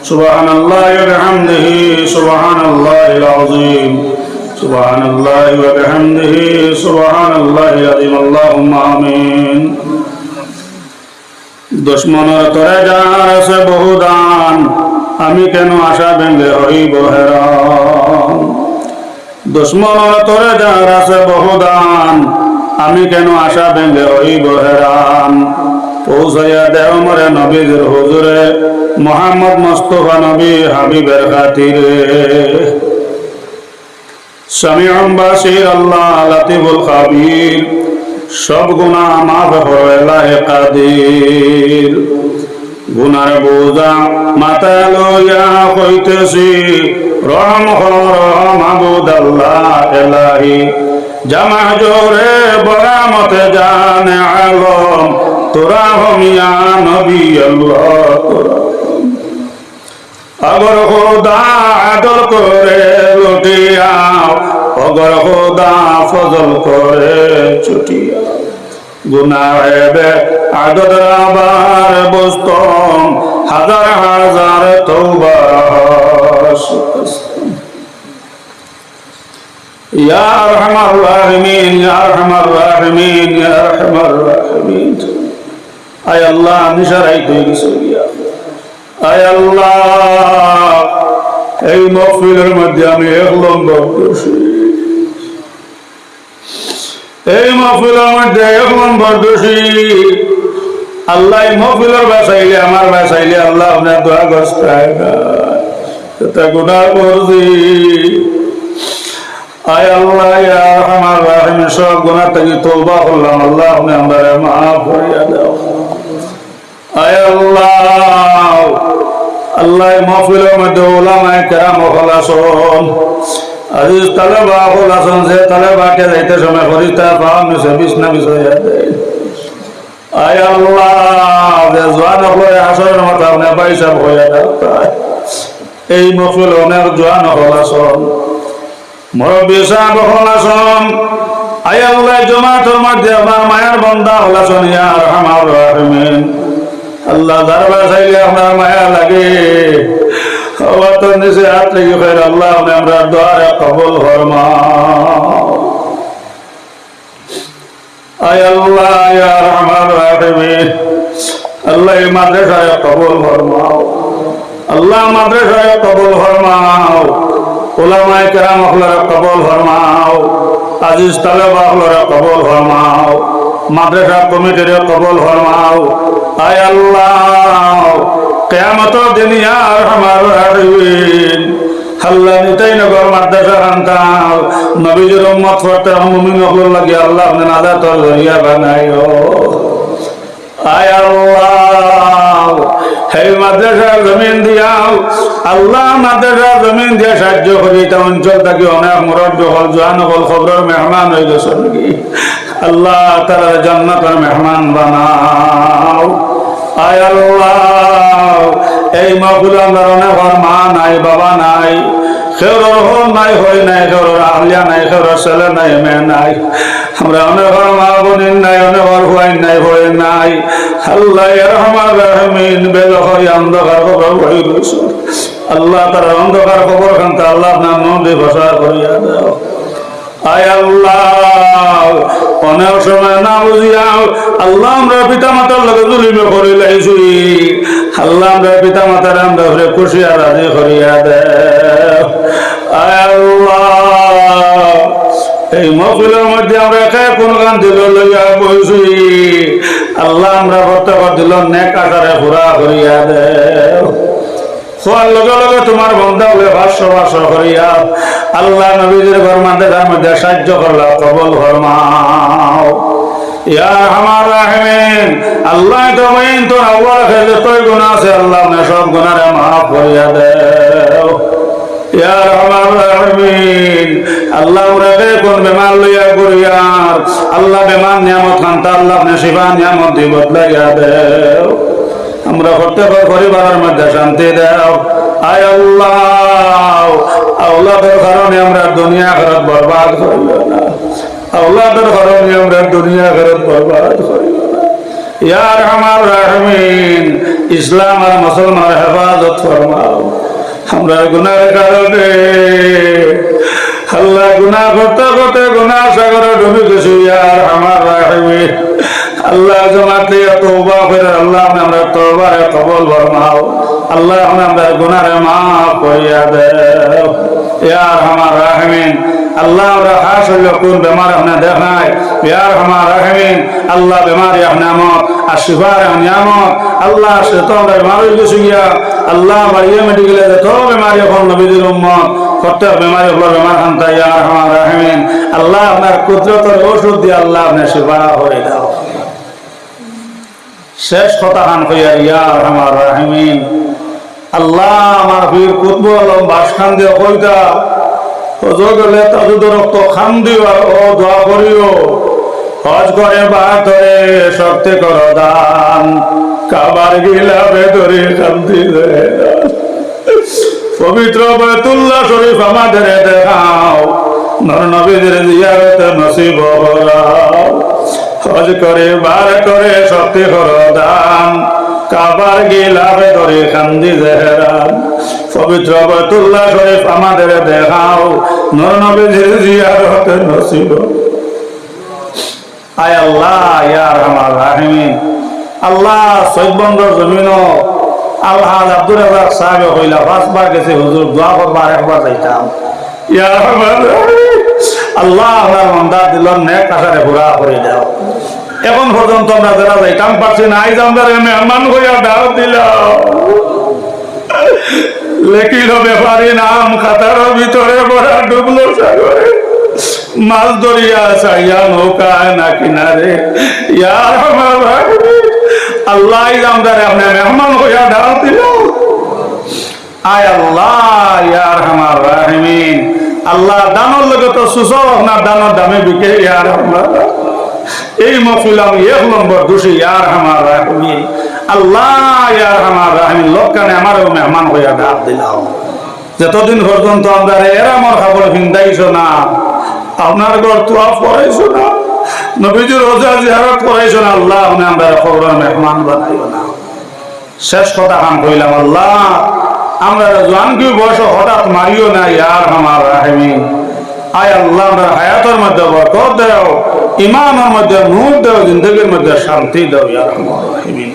Speaker 1: সুবহানাল্লাহি ওয়া বিহামদিহি সুবহানাল্লাহিল আযীম সুবহানাল্লাহি ওয়া বিহামদিহি সুবহানাল্লাহিল আযীম আল্লাহুম্মা আমিন দুশ্মনের তরে যার আছে বহুদান আমি কেন আশা ভেঙ্গে হইব হেরান দুশ্মনের তরে যার আছে বহুদান আমি কেন আশা ভেঙ্গে হইব হেরান পৌঁছাইয়া দেও মরে নবীদের হুজুরে মুহাম্মদ মুস্তাফা নবী হাবিবের খাতিরে সামিউন বাসির আল্লাহ লাতিফুল খাবীর সব গুনাহ মাফ করে লাহে কাদির গুনার বোঝা মাথায় লইয়া কইতেছি রহম কর মাবুদ আল্লাহ ইলাহি জামা জোরে বরামতে জানে আলম তোরা হমিয়া নবী আল্লাহ अगर खुदा आदर करे लुटिया अगर खुदा फजल करे छुटिया गुनाहे बे आदर आबार बुस्तम हजार हजार तौबा या अरहमर राहिमीन या अरहमर राहिमीन या अरहमर राहिमीन आय अल्लाह निशाराई तैरी सोया आय अल्लाह এই মাহফিলের মধ্যে আমি এক নম্বর দোষী এই মাহফিলের মধ্যে এক নম্বর দোষী আল্লাহ এই মাহফিলের বাঁচাইলে আমার বাঁচাইলে আল্লাহ আপনার দোয়া গস্তায় না এটা গুনাহ করছি আয় আল্লাহ ইয়া আরহামার রাহিম সব গুনাহ থেকে তওবা করলাম আল্লাহ আপনি আমাদের মাফ করিয়া দাও আয় আল্লাহ আল্লাহ মাহফিলের মধ্যে উলামায়ে কেরাম খলাসন আজিজ তালেবা খলাসন যে তালেবাকে যাইতে সময় ফরিস্তা পাওয়া মিশে বিছনা বিছাইয়া দেয় আয় আল্লাহ যে জওয়ান হয়ে আসরের মতো আপনি পয়সা হইয়া দাও এই মাহফিল অনেক জওয়ান খলাসন মুরব্বী সাহেব খলাসন আয় আল্লাহ জামাতের মধ্যে আমার মায়ের বান্দা খলাসন ইয়া আরহামার রাহিমিন আল্লাহ দরবার চাইলে আপনার মায়া লাগে আবার তো নিচে হাত লেগে ফের আল্লাহ আপনি আমরা দোয়ারে কবুল ফরমাও আয় আল্লাহ ইয়া আরহামার রাহিমিন আল্লাহ এই মাদ্রাসায় কবুল ফরমাও আল্লাহ মাদ্রাসায় কবুল ফরমাও উলামায়ে কেরাম আপনারা কবুল ফরমাও আজিজ তালেবা আপনারা কবুল ফরমাও মাদ্রাসা কমিটির কবুল ফরমাও আয় আল্লাহ কিয়ামতের দিন ইয়া আরহামার রাহিমিন আল্লাহ নিতাই নগর মাদ্রাসা খানতাও নবীজির উম্মত ফরতে মুমিন হল লাগি আল্লাহ আপনি নাজাতের জরিয়া বানাইও আয় আল্লাহ হে মাদ্রাসা জমিন দিয়াও আল্লাহ মাদ্রাসা জমিন দিয়া সাহায্য করি এটা অঞ্চল থাকি অনেক মুরব্বী হল জওয়ান হল খবরের মেহমান হয়ে গেছে নাকি আল্লাহ তাআলা জান্নাতের মেহমান বানাও আয় আল্লাহ এই মাহফিল আমরা অনেক মা নাই বাবা নাই কেউর হল নাই হয় নাই কেউর আহলিয়া নাই কেউর ছেলে নাই মেয়ে নাই আমরা অনেক মা বোনের নাই অনেক হুয়াই নাই হয়ে নাই আল্লাহ রহমান রহমিন বেদখরি অন্ধকার খবর হয়ে রয়েছে আল্লাহ তার অন্ধকার খবর খানতে আল্লাহ আপনার নদী ভাষা করিয়া দাও আয় আল্লাহ অনেক সময় না বুঝিয়াও আল্লাহ আমরা পিতা মাতার লগে জুলুমে করে লাইছি আল্লাহ আমরা পিতা মাতার আমরা খুশি আর রাজি করিয়া দে আয় আল্লাহ এই মহফিলের মধ্যে আমরা একা কোন গান দিল লইয়া বইছি আল্লাহ আমরা প্রত্যেক দিল নেক আকারে পুরা করিয়া দে খোয়ার লগে লগে তোমার বন্ধা বলে ভাষ্য করিয়া আল্লাহ নবীদের ঘর মধ্যে সাহায্য করলা কবল ফরমাও ইয়া আমার রাহিমিন আল্লাহ তুমি তো আল্লাহ খেলে তোই গুনাহ আছে আল্লাহ নে সব গুনাহরে মাফ করিয়া দাও ইয়া আমার রাহিমিন আল্লাহ ওরে কোন বেমার লইয়া করিয়া আল্লাহ বেমার নিয়ামত খানতা আল্লাহ নে শিফা নিয়ামত দি বদলাইয়া দাও আমরা প্রত্যেক পরিবারের মধ্যে শান্তি দাও আয় আল্লাহ আওলাদের কারণে আমরা দুনিয়া আখিরাত বরবাদ করিও না আওলাদের কারণে আমরা দুনিয়া আখিরাত বরবাদ করিও না ইয়া আরহামার রাহিমিন ইসলাম আর মুসলমানের হেফাজত ফরমাও আমরা গুনাহের কারণে আল্লাহ গুনাহ করতে করতে গুনাহ সাগরে ডুবে গেছি ইয়া আরহামার রাহিমিন আল্লাহ জমাতে তওবা করে আল্লাহ আমরা তওবারে কবুল ফরমাও আল্লাহ আমরা গুনাহরে মাফ করিয়া দাও ইয়া আরহামার রাহিমিন আল্লাহ আমরা খাস হইলো কোন বেমার আপনি দেখাই ইয়া আরহামার রাহিমিন আল্লাহ বেমারি নিয়ামত আর শিফার নিয়ামত আল্লাহ সে তো আমরা বেমার হয়ে গেছি গিয়া আল্লাহ বাড়িয়ে মেডিকেলে যত বেমারি এখন নবীদের উম্মত প্রত্যেক বেমারি হলো বেমার খান্তা ইয়া আরহামার রাহিমিন আল্লাহ আপনার কুদরতের ওষুধ দিয়ে আল্লাহ আপনি শিফা করে দাও শেষ কথা খান কইয়া ইয়া আরহামার রাহিমিন আল্লাহ আমার বীর কুতব আলম বাসখান দিয়ে কইতা হজর গেলে তাজুদের রক্ত খান দিও আর ও দোয়া করিও হজ করে বাতরে শক্তি করো দান কাবার গিলা ভেতরে খান দিলে পবিত্র বাইতুল্লাহ শরীফ আমাদের দেখাও নর নবীদের জিয়ারতে নসিব করাও হজ করে বার করে শক্তি করো দান কাবার গিলা ভেতরে কান্দি জেহরান পবিত্র বাইতুল্লাহ শরীফ আমাদের দেখাও নর নবীদের জিয়ারতে নসিব আয় আল্লাহ ইয়া আরহামার রাহিমিন আল্লাহ সৈয়দবন্দর জমিনও আল্লাহ আব্দুর রাজ্জাক সাহেব কইলা পাঁচবার গেছে হুজুর দোয়া করবার একবার যাইতাম ইয়া আরহামার রাহিমিন আল্লাহ আমার বান্দা দিল নেক আশারে পুরা করে দাও এখন পর্যন্ত আমরা যারা যাইতাম পারছি না আইজ আমরা মেহমান হইয়া দাও দিলাম লেখিল ব্যাপারী নাম খাতার ভিতরে ভরা ডুবলো সাগরে মাছ ধরিয়া চাইয়া নৌকায় না কিনারে ইয়া আরহামার রাহিমিন আল্লাহ আমরা আপনি মেহমান হইয়া দাও দিল আয় আল্লাহ ইয়া আরহামার রাহিমিন আল্লাহ দানোর লগে তো সুসব আপনার দানোর দামে বিকে ইয়া আরহামার এই মহফিল আমি 1 নম্বর দোষী ইয়া আরহামার রাহিমিন আল্লাহ ইয়া আরহামার রাহিমিন লোকখানে আমারও মেহমান হইয়া ডাক দিলাম যতদিন পর্যন্ত আমরা এরা আমার খাবার ভিন্দাইছো না আপনার ঘর তোয়া পড়াইছো না নবীজির রোজা জিয়ারত করাইছো না আল্লাহ আপনি আমরা খবরের মেহমান বানাইও না শেষ কথা কাম কইলাম আল্লাহ আমরা জোয়ানকে বয়স হঠাৎ মারিও না ইয়া আরহামার রাহিমিন আয় আল্লাহ আমরা হায়াতের মধ্যে বরকত দাও ইমানের মধ্যে নূর দাও জিন্দগির মধ্যে শান্তি দাও ইয়া আরহামার রাহিমিন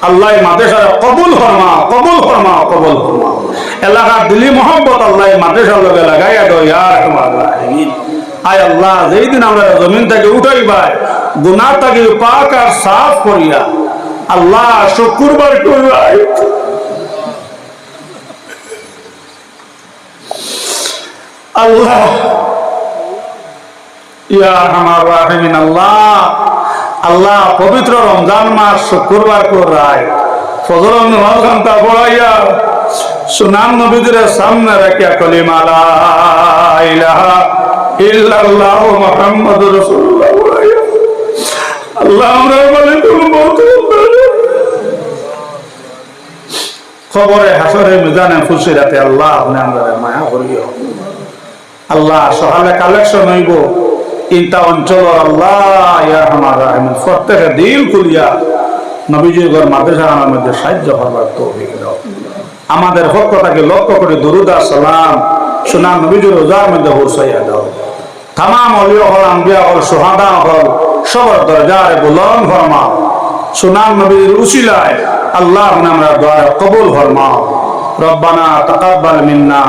Speaker 1: আল্লাহ মাদ্রাসার কবুল ফরমাও কবুল ফরমাও কবুল ফরমাও এলাকার দিলি মোহাম্মত আল্লাহ মাদ্রাসার লগে লাগাইয়া দাও ইয়া আরহামার রাহিমিন আয় আল্লাহ যেই দিন আমরা জমিন থেকে উঠাইবাই গুনাহ থেকে পাক আর সাফ করিয়া আল্লাহ শুকরবার করবাই আল্লাহ ইয়া আরহামার রাহিমিন আল্লাহ আল্লাহ পবিত্র রমজান মাস শুক্রবার করায় ফজর নামাজ ঘন্টা পড়াইয়া সুনাম নবীদের সামনে রাখিয়া কলিমা লা ইলাহা ইল্লাল্লাহ মুহাম্মাদুর রাসূলুল্লাহ আল্লাহ আমরা মালিকুল মউত খবরে হাসরে মিজানে ফুসিরাতে আল্লাহ আপনি আমরা মায়া করিও আল্লাহ সকালে কালেকশন হইব ইনটা অঞ্চল আল্লাহ ইয়া আরহামার রাহিমিন প্রত্যেকে দিল খুলিয়া নবীজির ঘর মাদ্রাসার মধ্যে সাহায্য করবার তৌফিক দাও আমাদের পক্ষ থেকে লক্ষ্য করে দুরুদ আর সালাম সুনাম নবীজির রোজার মধ্যে পৌঁছাইয়া দাও तमाम औलिया हल अंबिया हल शुहादा हल सबर दरजारे बुलंद फरमाओ सुनाम नबीर उसिलाए अल्लाह ने हमरा दुआ कबूल फरमाओ रब्बना तकब्बल मिन्ना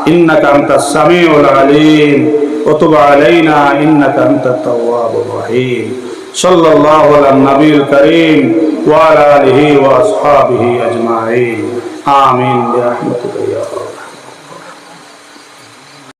Speaker 1: इन्नका अंतस समीउल अलीम व तुब अलैना इन्नका अंतत तव्वाबुर रहीम सल्लल्लाहु अला नबील करीम व अला आलिहि व अस्हाबिहि अजमाइन आमीन बिरहमतिका या